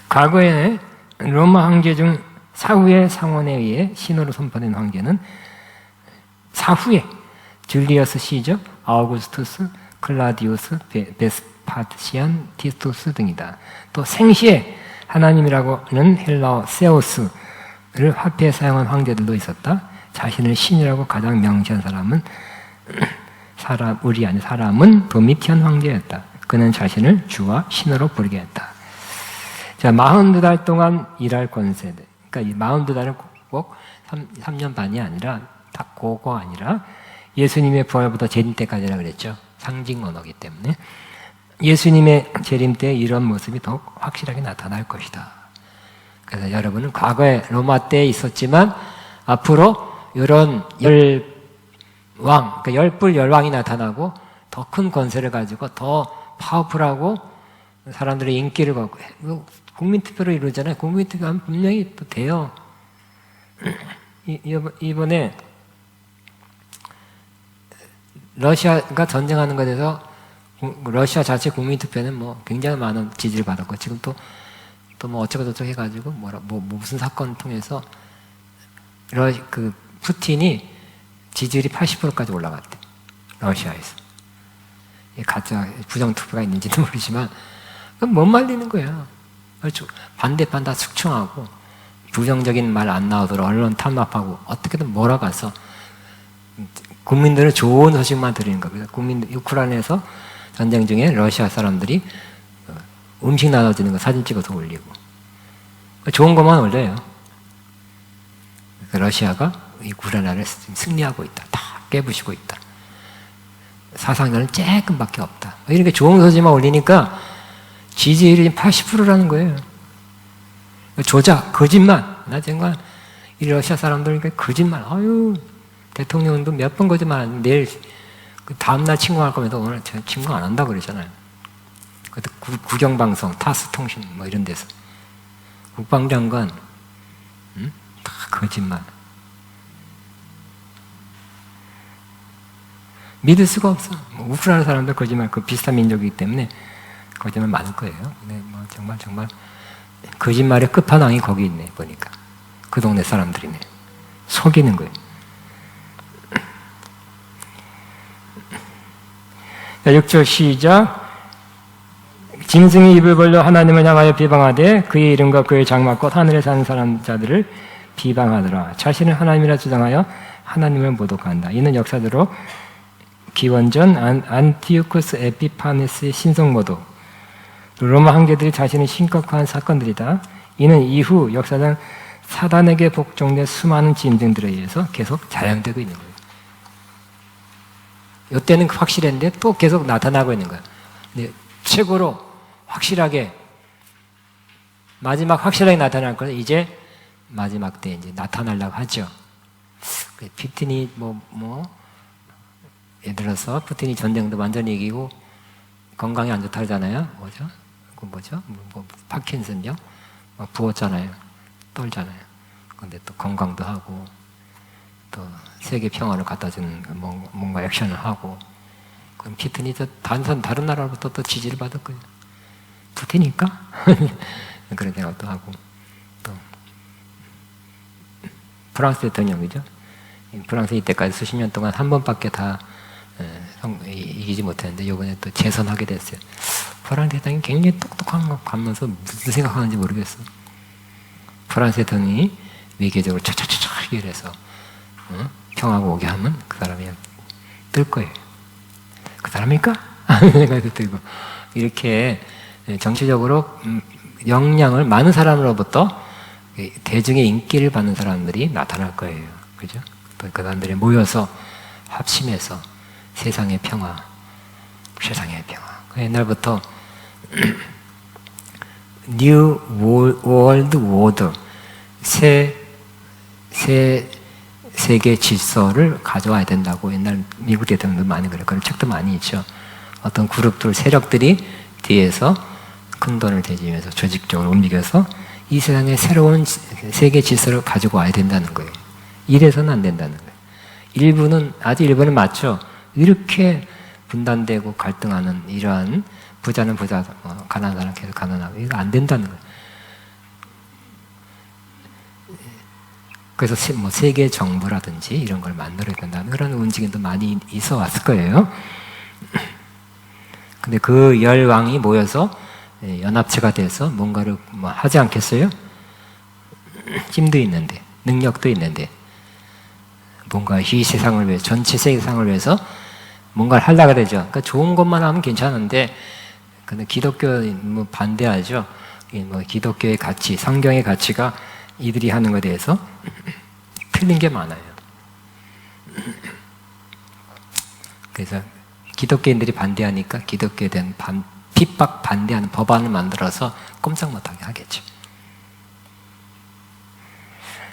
과거에 로마 황제 중 사후의 상원에 의해 신호로 선포된 황제는 사후에 줄리어스 시저, 아우구스투스, 클라디우스, 베스파시안, 티투스 등이다. 또 생시에 하나님이라고는 헬라어 세우스를 화폐에 사용한 황제들도 있었다. 자신을 신이라고 가장 명시한 사람은 사람은 도미티안 황제였다. 그는 자신을 주와 신으로 부르게 했다. 자, 42달 동안 일할 권세. 그러니까 이 42달은 꼭 3년 반이 아니라 딱 그거 아니라 예수님의 부활부터 재림 때까지라 그랬죠. 상징 언어기 때문에 예수님의 재림 때 이런 모습이 더욱 확실하게 나타날 것이다. 그래서 여러분은 과거에 로마 때에 있었지만 앞으로 이런 열왕, 그러니까 열불 열왕이 나타나고 더 큰 권세를 가지고 더 파워풀하고 사람들의 인기를 갖고 국민투표로 이루잖아요. 국민투표하면 분명히 또 돼요. 이번에 러시아가 전쟁하는 것에 대해서 러시아 자체 국민투표는 뭐 굉장히 많은 지지를 받았고 지금 또 뭐 어쩌고저쩌고 해가지고 무슨 사건 통해서 그 푸틴이 지지율이 80%까지 올라갔대. 러시아에서. 가짜 부정투표가 있는지도 모르지만 그건 못 말리는 거야. 반대편 다 숙청하고 부정적인 말 안 나오도록 언론 탄압하고 어떻게든 몰아가서 국민들은 좋은 소식만 드리는 겁니다. 우크라이나에서 전쟁 중에 러시아 사람들이 음식 나눠주는 거 사진 찍어서 올리고 좋은 것만 올려요. 러시아가 우크라이나를 승리하고 있다. 다 깨부시고 있다. 사상자는 조금밖에 없다. 이렇게 좋은 소식만 올리니까 지지율이 80%라는 거예요. 조작, 거짓말. 나 정말 이 러시아 사람들 거짓말. 아유, 대통령도 몇 번 거짓말 하는데 내일 그 다음날 침공할 거면서 오늘 침공 안 한다고 그러잖아요. 그때 국영방송, 타스통신 뭐 이런 데서 국방장관 다 거짓말. 믿을 수가 없어. 우크라이나 사람들 거짓말, 그 비슷한 민족이기 때문에 거짓말 많을 거예요. 근데 뭐 정말 거짓말의 끝판왕이 거기 있네 보니까 그 동네 사람들이네. 속이는 거예요. 자, 6절 시작. 짐승이 입을 벌려 하나님을 향하여 비방하되 그의 이름과 그의 장막과 하늘에 사는 사람 자들을 비방하더라. 자신을 하나님이라 주장하여 하나님을 모독한다. 이는 역사대로 기원전 안티오쿠스 에피파네스의 신성모독, 로마 황제들이 자신을 신격화한 사건들이다. 이는 이후 역사상 사단에게 복종된 수많은 짐승들에 의해서 계속 자양되고 있는 거예요. 이때는 확실했는데 또 계속 나타나고 있는 거예요. 근데 최고로 확실하게 마지막 확실하게 나타날 거는 이제 마지막 때 이제 나타나려고 하죠. 푸틴이 예를 들어서 푸틴이 전쟁도 완전히 이기고 건강이 안 좋다 그러잖아요. 파킨슨병 부었잖아요. 떨잖아요. 근데 또 건강도 하고 또 세계 평화를 갖다 주는 뭔가 액션을 하고 그럼 푸틴이 다른 나라로부터 또 지지를 받을 거예요. 푸틴이니까 그런 생각도 하고 또 프랑스 대통령이죠. 프랑스 이때까지 수십 년 동안 한 번밖에 다 이기지 못했는데 이번에 또 재선하게 됐어요. 프랑스 대통령이 굉장히 똑똑한 거 가면서 무슨 생각하는지 모르겠어. 프랑스 대통령이 외교적으로 차차차차 해결해서 평화가 오게 하면 그 사람이 뜰 거예요. 그 사람일까? 하는 생각도 들고 이렇게 정치적으로 역량을 많은 사람으로부터 대중의 인기를 받는 사람들이 나타날 거예요. 그죠? 또 그 사람들이 모여서 합심해서 세상의 평화. 옛날부터 New World Order, 새 세계 질서를 가져와야 된다고 옛날 미국 대통령도 많이 그래요. 그런 책도 많이 있죠. 어떤 그룹들, 세력들이 뒤에서 큰 돈을 대지면서 조직적으로 움직여서 이 세상에 새로운 세계 질서를 가지고 와야 된다는 거예요. 이래서는 안 된다는 거예요. 일부는 맞죠. 이렇게 분단되고 갈등하는 이러한 부자는 부자, 가난한 사람 계속 가난하고 이거 안 된다는 거예요. 그래서 세계 정부라든지 이런 걸 만들어야 된다는 그런 움직임도 많이 있어 왔을 거예요. 근데 그 열왕이 모여서 연합체가 돼서 뭔가를 하지 않겠어요? 힘도 있는데, 능력도 있는데, 뭔가 이 세상을 위해, 전체 세상을 위해서 뭔가를 하려고 그러죠. 그러니까 좋은 것만 하면 괜찮은데, 근데 기독교 반대하죠. 뭐 기독교의 가치, 성경의 가치가 이들이 하는 것에 대해서 틀린 게 많아요. 그래서 기독교인들이 반대하니까 기독교에 대한 핍박 반대하는 법안을 만들어서 꼼짝 못하게 하겠죠.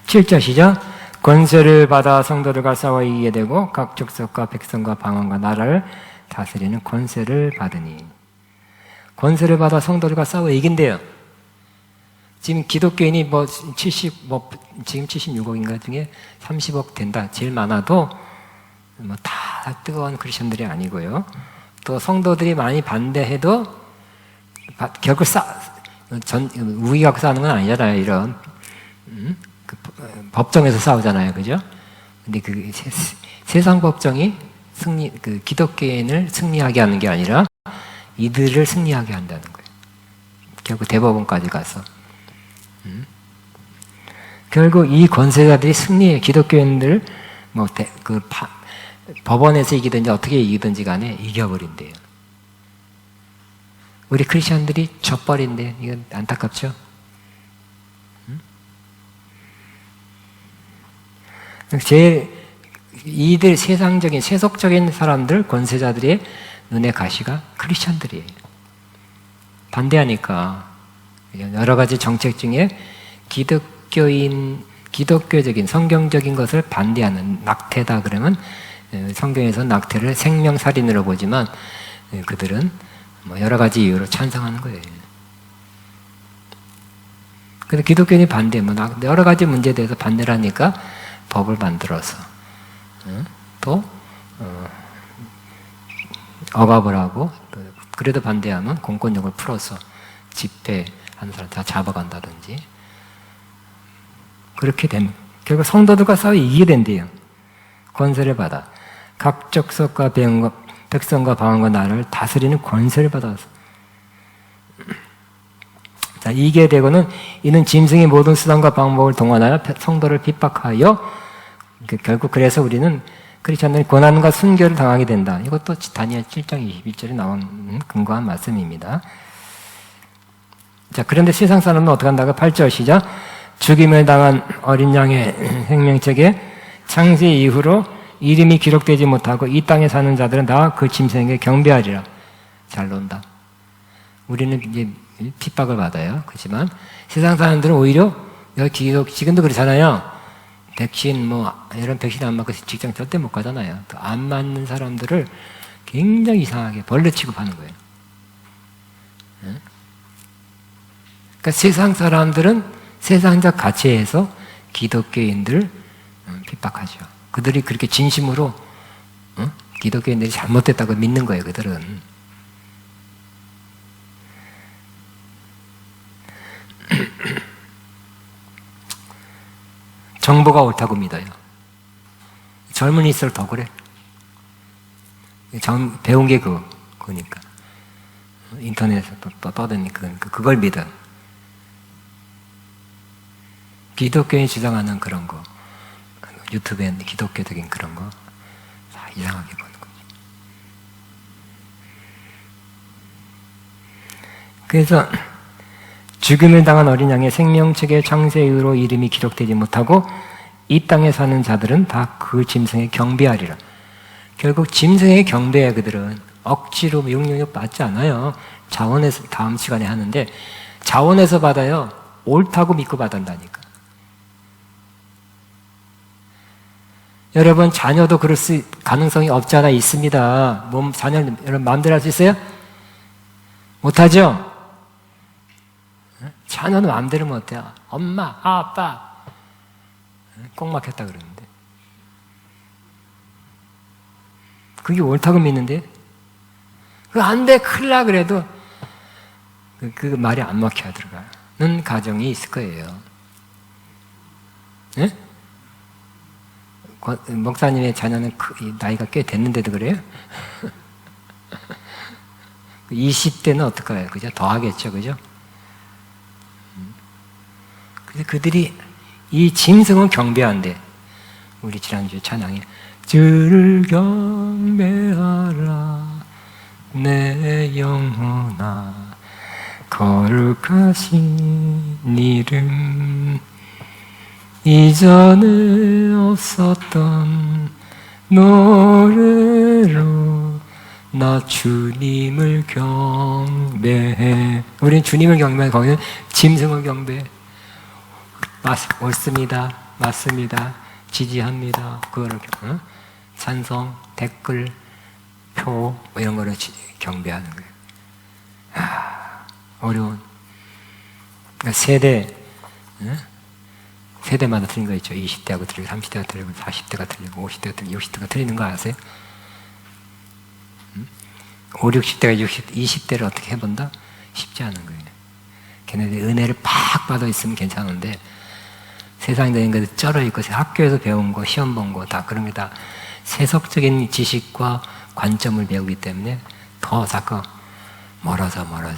7절 시작. 권세를 받아 성도들과 싸워 이기게 되고 각 족속과 백성과 방언과 나라를 다스리는 권세를 받으니. 권세를 받아 성도들과 싸워 이긴대요. 지금 기독교인이 지금 76억인가 중에 30억 된다. 제일 많아도 다 뜨거운 크리스천들이 아니고요. 또 성도들이 많이 반대해도 결국 우리 갖고 싸우는 건 아니잖아요. 이런 법정에서 싸우잖아요, 그죠? 근데 그 세상 법정이 기독교인을 승리하게 하는 게 아니라 이들을 승리하게 한다는 거예요. 결국 대법원까지 가서. 결국 이 권세자들이 승리해. 기독교인들 법원에서 이기든지 어떻게 이기든지 간에 이겨버린대요. 우리 크리스천들이 져버린대. 이건 안타깝죠? 이들 세상적인 세속적인 사람들, 권세자들의 눈의 가시가 크리스천들이에요. 반대하니까 여러 가지 정책 중에 기독교적인 성경적인 것을 반대하는 낙태다 그러면 성경에서 낙태를 생명살인으로 보지만 그들은 여러 가지 이유로 찬성하는 거예요. 그래서 기독교인이 반대, 여러 가지 문제에 대해서 반대를 하니까 법을 만들어서 또 억압을 하고 그래도 반대하면 공권력을 풀어서 집회하는 사람 다 잡아간다든지 그렇게 되면 결국 성도들과 싸워 이기게 된대요. 권세를 받아 각 족속과 백성과 방언과 나라를 다스리는 권세를 받아서 자, 이게 되고는 이는 짐승의 모든 수단과 방법을 동원하여 성도를 핍박하여 결국 그래서 우리는 크리스천들이 고난과 순교를 당하게 된다. 이것도 다니엘 7장 21절에 나온 근거한 말씀입니다. 자, 그런데 세상 사람은 어떻게 한다고? 8절 시작. 죽임을 당한 어린 양의 생명책에 창세 이후로 이름이 기록되지 못하고 이 땅에 사는 자들은 다 그 짐승에게 경배하리라. 잘 논다. 우리는 이제 핍박을 받아요. 그렇지만 세상 사람들은 오히려 지금도 그렇잖아요. 백신 이런 백신 안 맞고 직장 절대 못 가잖아요. 또 안 맞는 사람들을 굉장히 이상하게 벌레 취급하는 거예요. 그러니까 세상 사람들은 세상적 가치에서 기독교인들을 핍박하죠. 그들이 그렇게 진심으로 기독교인들이 잘못됐다고 믿는 거예요. 그들은. 정보가 옳다고 믿어요. 젊은이일수록 더 그래. 배운 게 그거니까. 인터넷에서 또 떠드니까 그걸 믿어. 기독교인이 주장하는 그런 거, 유튜브에 기독교적인 그런 거, 다 이상하게 보는 거죠. 그래서 죽음을 당한 어린 양의 생명책의 창세 이후로 이름이 기록되지 못하고 이 땅에 사는 자들은 다 그 짐승에 경배하리라. 결국 짐승에 경배해. 그들은 억지로 명령력 받지 않아요. 자원에서 다음 시간에 하는데 자원에서 받아요. 옳다고 믿고 받는다니까. 여러분 자녀도 그럴 가능성이 없지 않아 있습니다. 자녀는 여러분 마음대로 할 수 있어요? 못하죠? 자녀는 마음대로 못해요. 엄마, 아빠 꼭 막혔다 그러는데 그게 옳다고 믿는데 안 돼, 큰일 나 그래도 그 말이 안 막혀 들어가는 가정이 있을 거예요. 네? 목사님의 자녀는 나이가 꽤 됐는데도 그래요? 20대는 어떨까요? 그죠? 더 하겠죠, 그죠? 그래서 그들이 이 짐승은 경배한대. 우리 지난주에 찬양에 주를 경배하라 내 영혼아 거룩하신 이름 이전에 없었던 노래로 나 주님을 경배해. 우리는 주님을 경배해. 거기는 짐승을 경배해. 옳습니다. 맞습니다. 지지합니다. 그거를 찬성, 댓글, 표 뭐 이런 거를 경배하는 거예요. 어려운. 그러니까 세대마다 틀린 거 있죠. 20대하고 틀리고 30대가 틀리고 40대가 틀리고 50대가 틀리고 60대가 틀리는 거 아세요? 5, 60대가 20대를 어떻게 해본다? 쉽지 않은 거예요. 걔네들이 은혜를 팍 받아 있으면 괜찮은데 세상적인 것에 쩔어 있고 학교에서 배운 거, 시험 본 거 다 그런 게 다 세속적인 지식과 관점을 배우기 때문에 더 자꾸 멀어지는 거예요.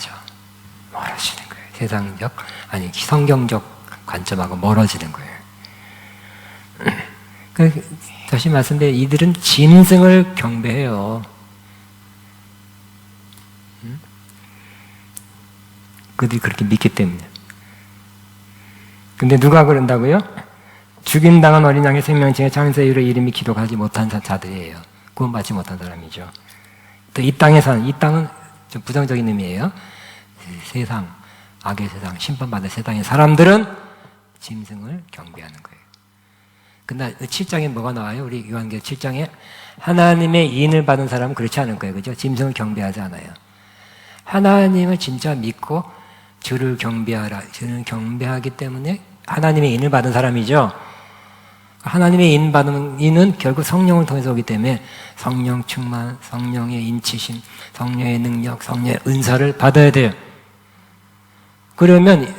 세상적, 아니 성경적 관점하고 멀어지는 거예요. 다시 말씀드린 이들은 짐승을 경배해요. 그들이 그렇게 믿기 때문에. 근데 누가 그런다고요? 죽임당한 어린 양의 생명증에 창세이후로 이름이 기록하지 못한 자들이에요. 구원받지 못한 사람이죠. 또 이 땅에 사는, 이 땅은 좀 부정적인 의미예요. 세상, 악의 세상, 심판받을 세상의 사람들은 짐승을 경배하는 거예요. 근데 7장에 뭐가 나와요? 우리 요한계시록 7장에 하나님의 인을 받은 사람은 그렇지 않을 거예요. 그죠? 짐승을 경배하지 않아요. 하나님을 진짜 믿고 주를 경배하라. 주를 경배하기 때문에 하나님의 인을 받은 사람이죠. 하나님의 인 받은 인은 결국 성령을 통해서 오기 때문에 성령 충만, 성령의 인치심, 성령의 능력, 성령의 은사를 받아야 돼요. 그러면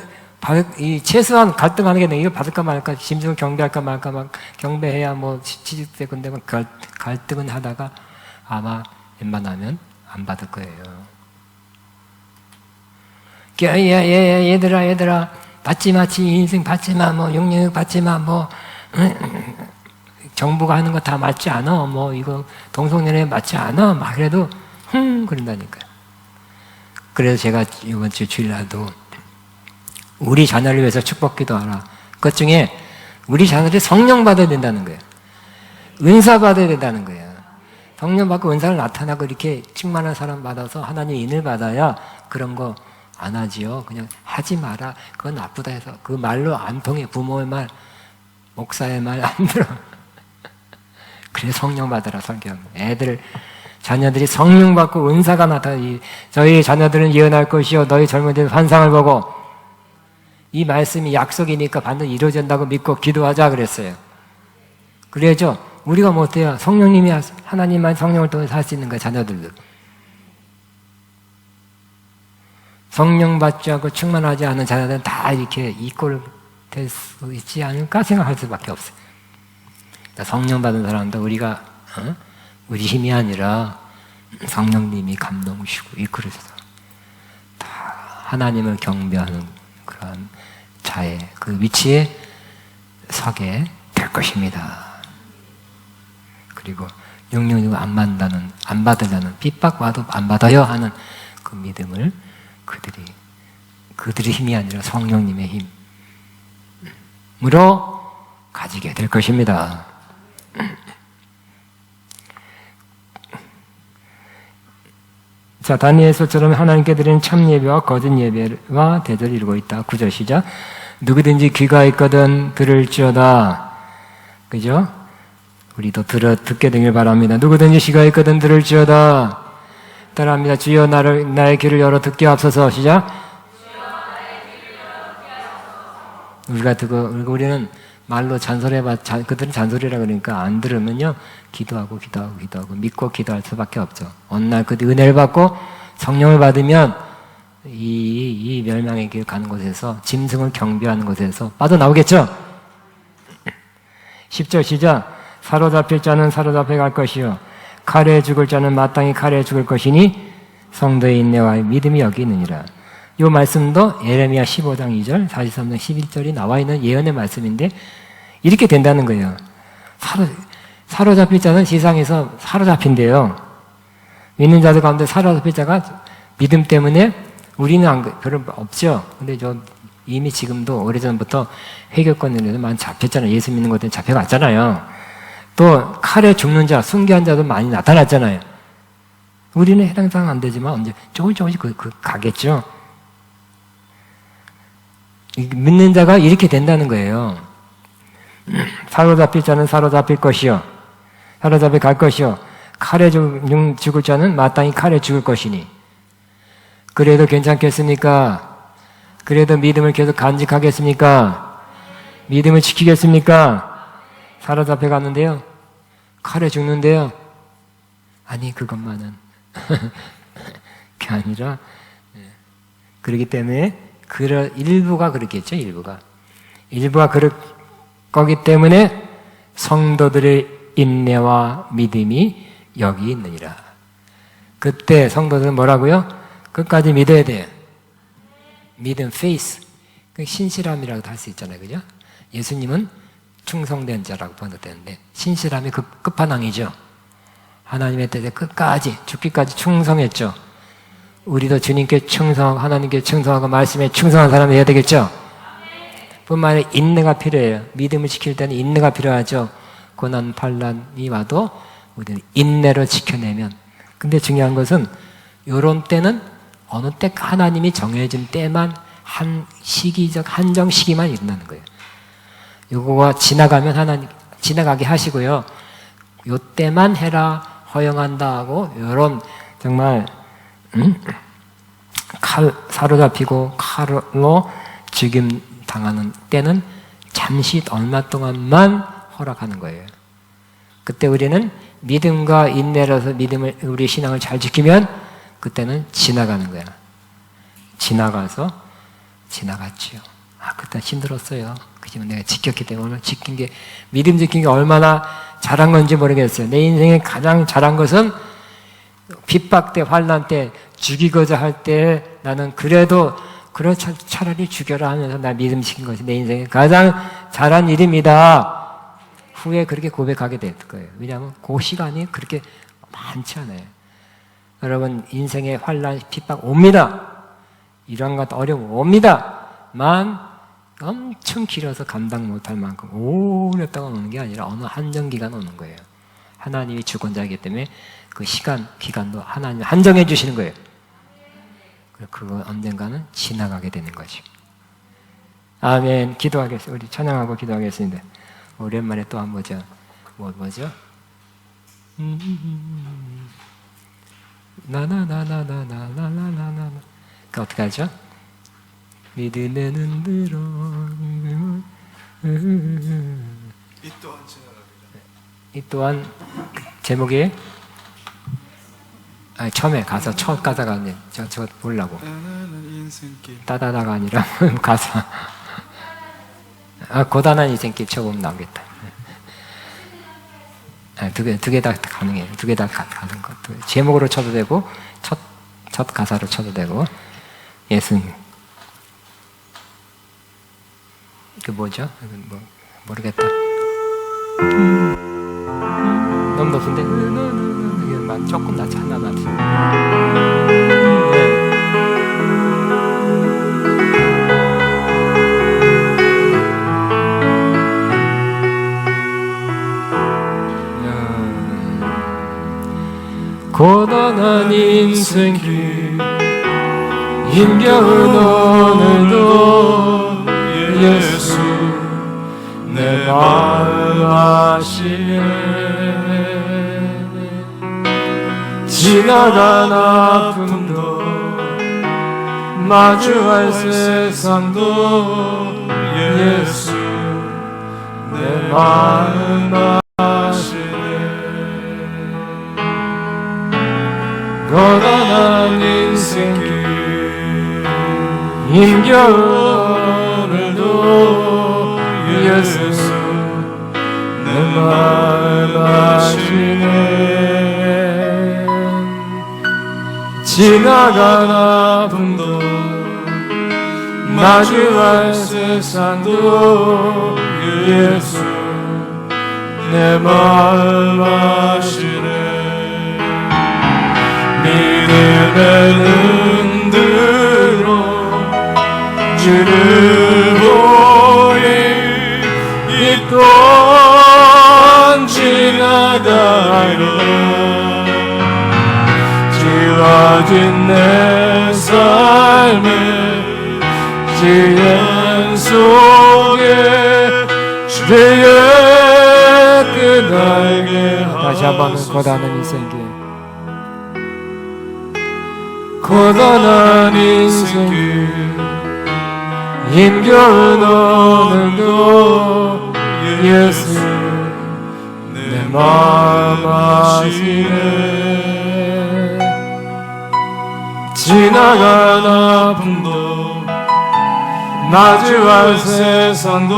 이 최소한 갈등하는 게 이거 받을까 말까, 짐승을 경배할까 말까, 막 경배해야 뭐 취직될 건데 막 갈등은 하다가 아마 웬만하면 안 받을 거예요. 얘들아 받지 마, 인생 받지 마, 뭐 용역 받지 마, 뭐 정부가 하는 거 다 맞지 않아, 뭐 이거 동성연애 맞지 않아, 막 그래도 그런다니까요. 그래서 제가 이번 주 주일날도 우리 자녀를 위해서 축복기도하라. 그것 중에 우리 자녀들이 성령 받아야 된다는 거예요. 은사 받아야 된다는 거예요. 성령 받고 은사를 나타나고 이렇게 충만한 사람 받아서 하나님 인을 받아야 그런 거 안 하지요. 그냥 하지 마라. 그건 나쁘다 해서 그 말로 안 통해. 부모의 말, 목사의 말 안 들어. 그래 성령 받으라 설교. 자녀들이 성령 받고 은사가 나타나. 저희 자녀들은 예언할 것이요 너희 젊은이들 환상을 보고. 이 말씀이 약속이니까 반드시 이루어진다고 믿고 기도하자 그랬어요. 그래야죠. 우리가 못해요. 성령님이 하나님만 성령을 통해서 할 수 있는 거예요. 자녀들도. 성령 받지 않고 충만하지 않은 자녀들은 다 이렇게 이꼴 될 수 있지 않을까 생각할 수밖에 없어요. 성령 받은 사람도 우리가 우리 힘이 아니라 성령님이 감동주시고 이끌어줘서 다 하나님을 경배하는 그런 자의 그 위치에 서게 될 것입니다. 그리고 영영이 안 받으려는 핍박 와도 안 받아요 하는 그 믿음을 그들의 힘이 아니라 성령님의 힘으로 가지게 될 것입니다. 자, 다니엘서처럼 하나님께 드리는 참 예배와 거짓 예배와 대조를 이루고 있다. 9절 시작. 누구든지 귀가 있거든 들을지어다. 그죠? 우리도 듣게 되길 바랍니다. 누구든지 귀가 있거든 들을지어다. 따라합니다. 주여 나의 귀를 열어 듣게 하옵소서. 시작. 우리는 말로 잔소리해봐. 그들은 잔소리라 그러니까 안 들으면요 기도하고 믿고 기도할 수밖에 없죠. 어느 날 그 은혜를 받고 성령을 받으면 이 멸망의 길 가는 곳에서 짐승을 경배하는 곳에서 빠져나오겠죠. 10절 시작. 사로잡힐 자는 사로잡혀 갈 것이요 칼에 죽을 자는 마땅히 칼에 죽을 것이니 성도의 인내와 믿음이 여기 있느니라. 이 말씀도 예레미야 15장 2절, 43장 11절이 나와 있는 예언의 말씀인데 이렇게 된다는 거예요. 사로잡힐 자는 세상에서 사로잡힌대요. 믿는 자들 가운데 사로잡힐 자가 믿음 때문에 우리는 별로 없죠. 근데 이미 지금도 오래전부터 회개권에서 많이 잡혔잖아요. 예수 믿는 것들은 잡혀갔잖아요. 또 칼에 죽는 자, 순교한 자도 많이 나타났잖아요. 우리는 해당상 안 되지만 언제 조금씩 가겠죠. 믿는 자가 이렇게 된다는 거예요. 사로잡힐 자는 사로잡힐 것이요, 사로잡혀 갈 것이요, 칼에 죽을 자는 마땅히 칼에 죽을 것이니. 그래도 괜찮겠습니까? 그래도 믿음을 계속 간직하겠습니까? 믿음을 지키겠습니까? 사로잡혀 갔는데요, 칼에 죽는데요. 아니, 그것만은 그게 아니라, 그렇기 때문에 일부가 그렇겠죠. 일부가 그럴 거기 때문에 성도들의 인내와 믿음이 여기 있느니라. 그때 성도들은 뭐라고요? 끝까지 믿어야 돼요. 믿음, faith. 신실함이라고도 할 수 있잖아요. 그죠? 예수님은 충성된 자라고 번역되는데, 신실함이 끝판왕이죠. 하나님의 뜻에 끝까지, 죽기까지 충성했죠. 우리도 주님께 충성하고 하나님께 충성하고 말씀에 충성한 사람이 해야 되겠죠. 뿐만 아니라 인내가 필요해요. 믿음을 지킬 때는 인내가 필요하죠. 고난, 반란이 와도 우리는 인내로 지켜내면. 근데 중요한 것은 이런 때는 어느 때 하나님이 정해진 때만 시기적 한정 시기만 일어나는 거예요. 요거가 지나가면 하나님 지나가게 하시고요. 요 때만 해라 허용한다 하고 요런 정말 칼 사로잡히고 칼로 죽임 당하는 때는 잠시 얼마 동안만 허락하는 거예요. 그때 우리는 믿음과 인내로서 우리 신앙을 잘 지키면 그때는 지나가는 거야. 지나갔지요. 그때 힘들었어요. 그지만 내가 지켰기 때문에 믿음 지킨 게 얼마나 잘한 건지 모르겠어요. 내 인생에 가장 잘한 것은 핍박 때, 환난 때, 죽이고자 할 때 나는 그래도 차라리 죽여라 하면서 나 믿음 지킨 것이 내 인생에 가장 잘한 일입니다. 후에 그렇게 고백하게 될 거예요. 왜냐하면 그 시간이 그렇게 많지 않아요. 여러분 인생에 환난, 핍박 옵니다. 이런 것 어려움 옵니다만 엄청 길어서 감당 못할 만큼 오랫동안 오는 게 아니라 어느 한정 기간 오는 거예요. 하나님이 주권자이기 때문에 그 기간도 하나님 한정해 주시는 거예요. 그거 언젠가는 지나가게 되는 거죠. 아멘. 기도하겠습니다. 우리 찬양하고 기도하겠습니다. 오랜만에 또 한 보죠. 뭐죠? 나나나나나나나나나나. 그 어떻게 하죠? 믿음의 눈으로 이 또한 지나갑니다. 이 또한 제목이 처음에 가사 첫 가사가 저 보려고 따다다가 아니라 가사 고단한 인생길 쳐보면 나오겠다. 두 개 다 가능해요. 두 개 다 가는 것. 제목으로 쳐도 되고 첫 가사로 쳐도 되고. 예수님 그 뭐죠? 모르겠다. 너무 높은데 조금 낮지 하나 낮지. 고단한 인생길 힘겨운 오늘도 예수 내 마음 아시네. 지나간 아픔도 마주할 세상도 예수 내 마음 아시네. 고단한 인생길 힘겨운 오늘도 예수 내 마음 아시네. 지나간 아픔도 마주할 세상도 예수 내 마음 아시네. 믿음의 눈들 주를 보니 이 또한 지나가리라. 지워진 내 삶의 지연 속에 주의 뜻 알게 다시 한번 고단한 인생길, 고단한 인생길 힘겨운 오늘도 예수 내 마음 아시네. 지나간 아픔도 마주할 세상도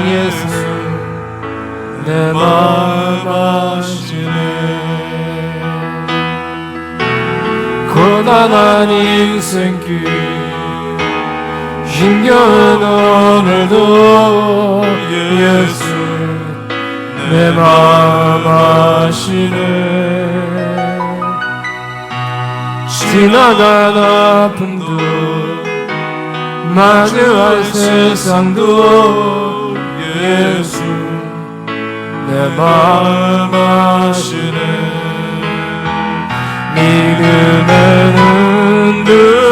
예수 내 마음 아시네. 고단한 인생길 힘겨운 오늘도 예수 내 마음 아시네. 지나간 아픔도 마주할 세상도 예수 내 마음 아시네. 믿음의 눈으로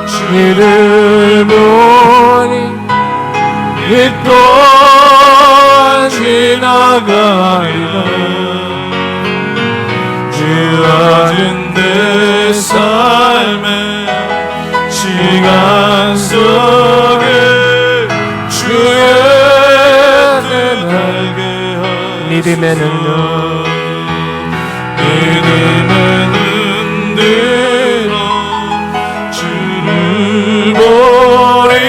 주를 보니 이 또한 지나가리라. 주어진 내 삶의 시간 속에 주의 뜻 알게 하소서. 믿음의 눈으로 주를 보니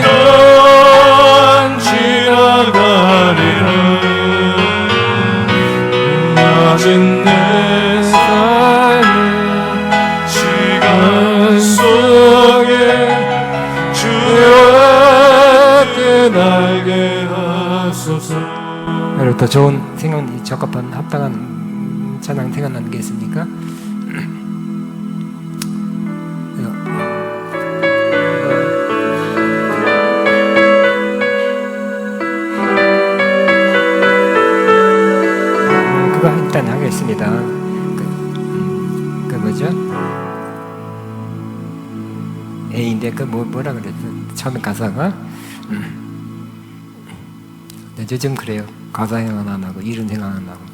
또한 지나가리라. 낮은 내 삶의 시간 속에 주의 뜻 알게 하소서. 여러분 더 좋은 생각, 적합한 합당한 찬양 생각나는 게 있습니까? 그거 일단 하겠습니다. 그 뭐죠? A인데 그 뭐라 그랬어? 처음에 가사가 네, 요즘 그래요. 가사 생각 안 하고 이런 생각 안 하고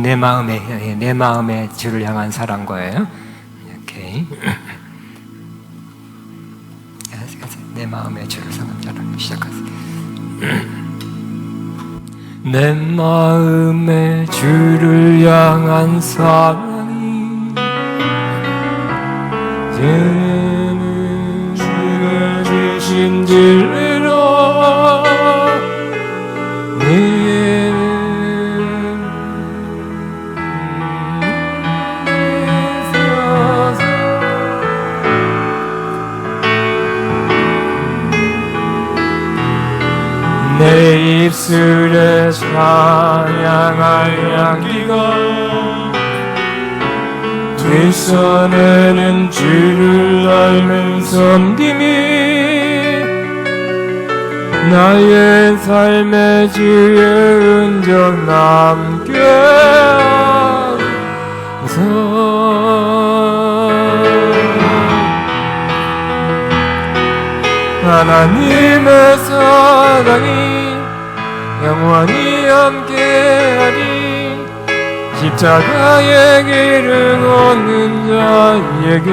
내 마음에 주를 향한 사랑 거예요. 오케이. 내 마음에 주를 향한 사랑 시작하세요. 내 마음에 주를 향한 사랑이 주가 주신 진리로 내 입술에 찬양할 향기가 두 손에는 주를 알면 섬김이 나의 삶에 주의 은정 남게 하소서. 하나님의 사랑이 영원히 함께하리. 십자가의 길을 걷는 자에게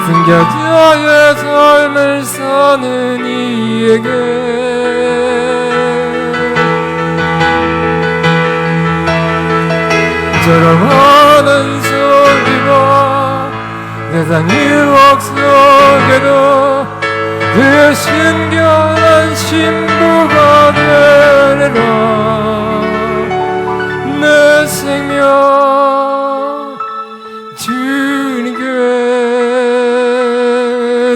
승자자의 삶을 사는 이에게 저렴하는 소리가 세상 유혹 속에도 그의 신결한 신부가 되리라. 내 생명 주님께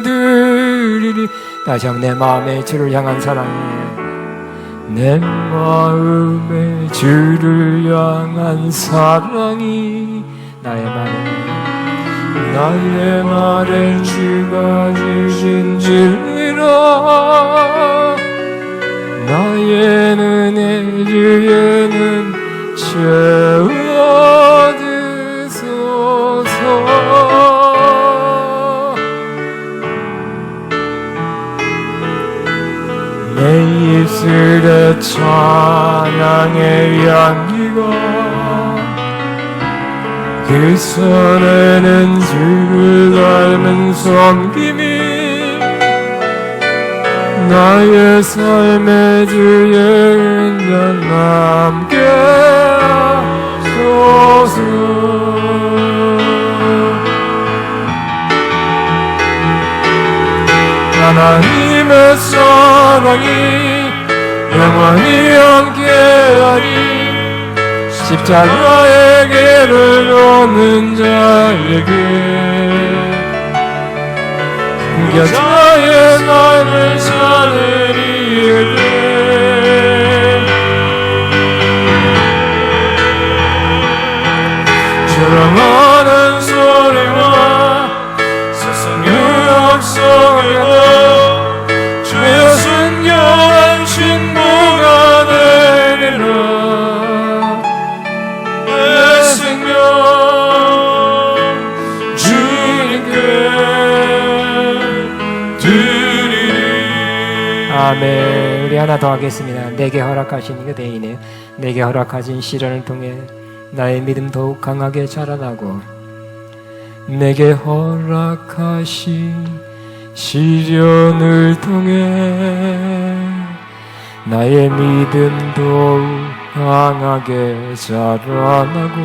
드리리. 다시 한번 내 마음에 주를 향한 사랑에 내 마음에 주를 향한 사랑이 나의 말에 주가 주신 진리라 나의 은혜 주에는 채워드소서 내 입술에 찬양의 향기가 그 손에는 주를 닮은 섬김이 나의 삶의 주의 은장 남게 하소서 하나님의 사랑이 영원히 함께하리 십자가의 길을 걷는 자에게 여자의 삶을 사느리에 조롱하는 소리와 세상의 악성에도 주의 순결한 신부가 되리라 내 생명 주님께 드리리. 아멘. 우리 하나 더 하겠습니다. 내게 허락하신 그 대인의 내게 허락하신 시련을 통해 나의 믿음 더욱 강하게 자라나고 내게 허락하신 시련을 통해 나의 믿음 더욱 강하게 자라나고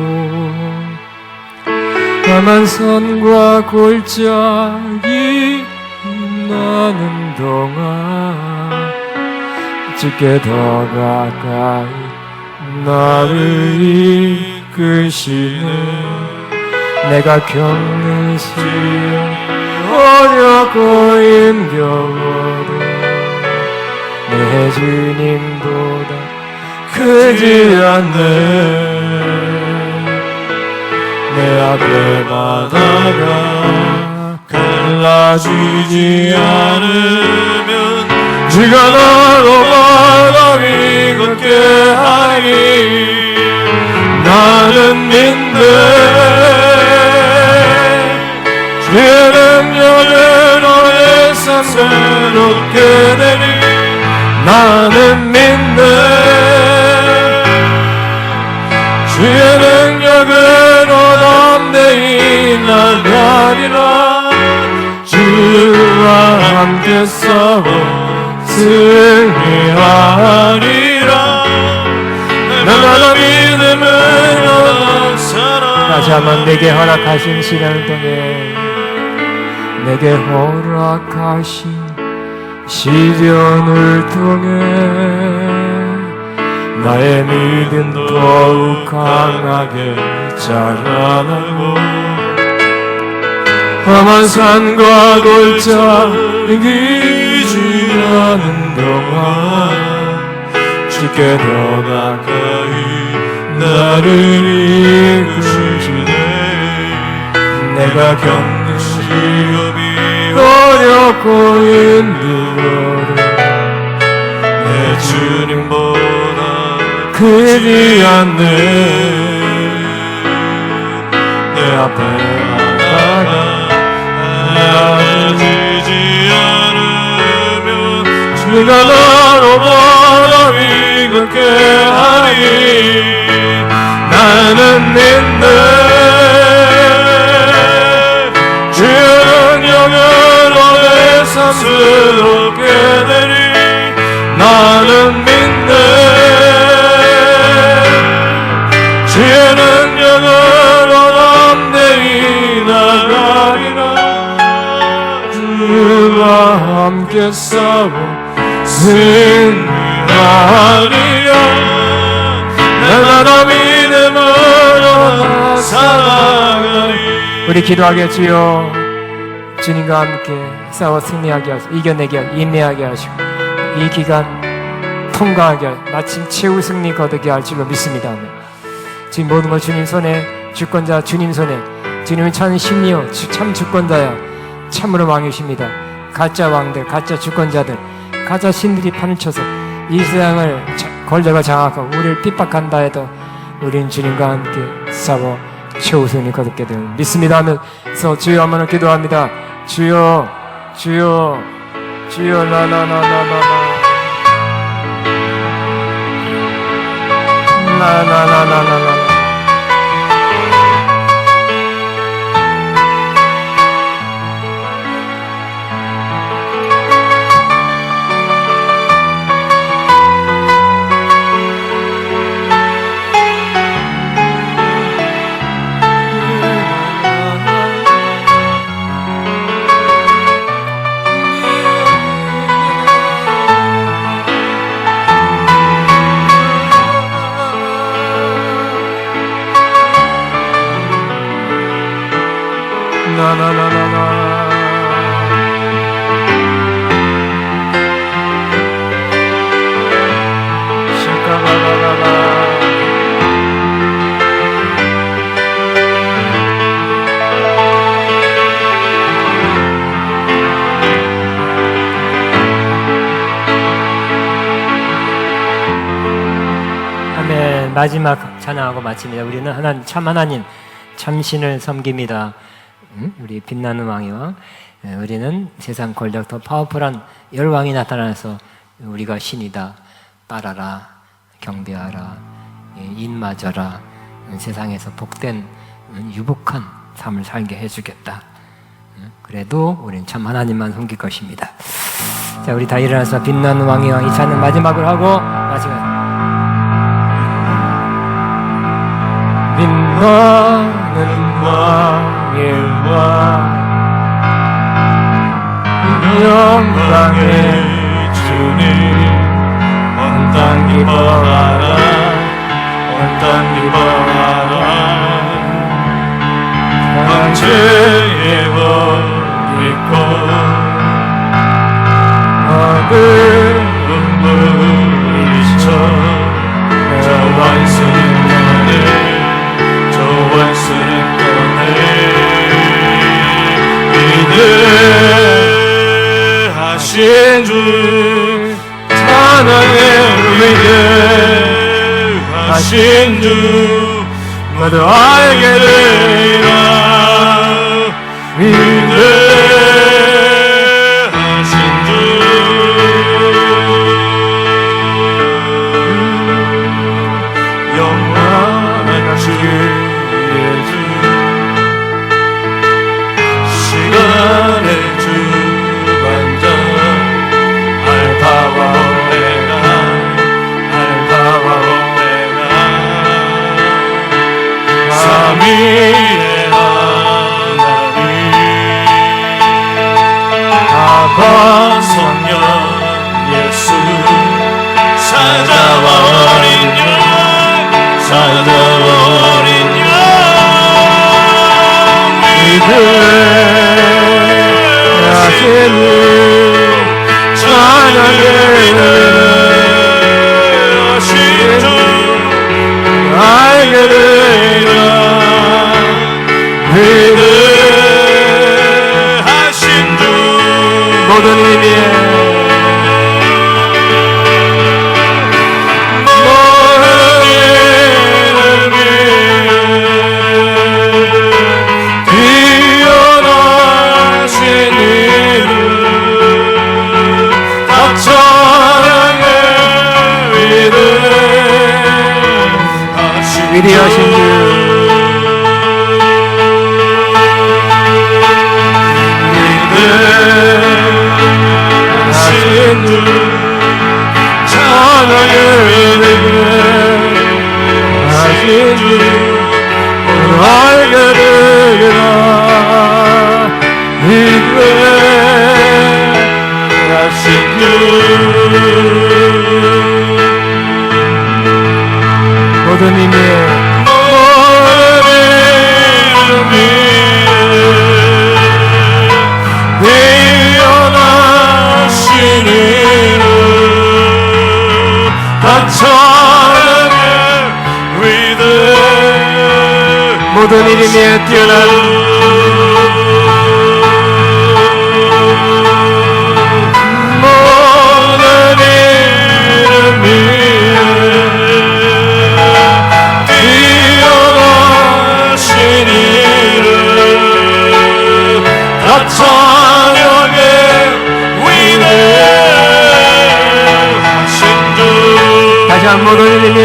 험한 산과 골짜기 나는 동안 주께 더 가까이 나를 이끄시네 내가 겪는 시련 어렵고 힘겨워도 내 주님보다 크지 않네 내 앞에 바다가 갈라지지 않으면 주가 나로 바다 위 걷게 하리 나는 믿네 주의 능력으로 내 삶 새롭게 되니 나는 믿네 주의 능력으로 담대히 나가리라 주와 함께 싸워 승리하리라 나라 믿음으로 살아 다시 한번 내게 허락하신 시련을 통해 내게 허락하신 시련을 통해 나의 믿음 더욱 강하게 자라나고 험한 산과 골짜기 지나는 동안 주께 더 가까이 나를 이끄시네 내가 겪는 시험이 어렵고 힘들어도 내 주님보다 크지 않네 내 앞에 나가 나아지지 않으면 주가 나로 바다 위 걷게 하리 나는 믿네 주의 능력으로 내 삶 새롭게 되리 나는 믿네 주의 능력으로 담대히 나가리라 주와 함께 싸워 승리하리라 나라 믿음으로 살아가리 우리 기도하겠지요. 주님과 함께 싸워 승리하게 하시고 이겨내게 하시고 인내하게 하시고 이 기간 통과하게 마침 최후 승리 거두게 할 줄로 믿습니다. 지금 모든 걸 주님 손에, 주권자 주님 손에, 주님은 참 신이요 참 주권자야, 참으로 왕이십니다. 가짜 왕들, 가짜 주권자들, 가짜 신들이 판을 쳐서 이 세상을 권력을 장악하고 우리를 핍박한다 해도 우리는 주님과 함께 싸워 최후 승리 거두게 될 믿습니다 하면서 주여 한번 기도합니다. 주여 주여 주여 나나나나나나 나나나나나나 아멘. 마지막 찬양하고 마칩니다. 우리는 하나님, 참 하나님, 참신을 섬깁니다. 우리 빛나는 왕이와 우리는 세상 권력 더 파워풀한 열왕이 나타나서 우리가 신이다, 따라라, 경배하라, 인맞아라, 세상에서 복된 유복한 삶을 살게 해주겠다. 그래도 우리는 참 하나님만 섬길 것입니다. 자, 우리 다 일어나서 빛나는 왕이와 이 찬양 마지막으로 하고 마지막 빛나는 왕의 왕 영광의 주님 온 땅 기뻐하라 온 땅 기뻐하라 황제의 복 있고 어두운 물이쳐 저 원수는 너네 원수는 떠내 위대하신 주 찬양해 위대하신 주 모두 알게 되리라 위대하신 주 영원한 주 시간의 주관자 알파와 오메가 알파와 오메가 삼위의 하나님 아바 성령 예수 사자와 어린 양 사자와 어린 양 찬양해 주 알게 되리라 위대하신 주 모든 의미에 위대하신 모든 이름에 뛰어난 모든 이름 위에 뛰어나신 이름 다 찬양해 위대하신 주 다시 한 모든 이름에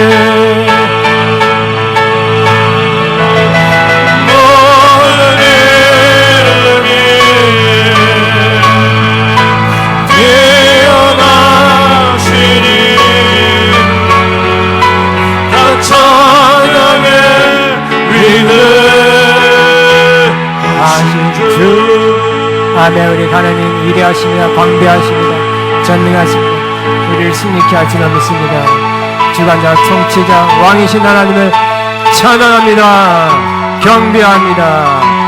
모든 이름 위에 뛰어나신 이름 다 찬양해 위대하신 주 아멘. 우리 하나님 위대하십니다. 광대하십니다. 전능하십니다. 우리를 승리케 하시나 믿습니다. 주관자 통치자 왕이신 하나님을 찬양합니다. 경배합니다.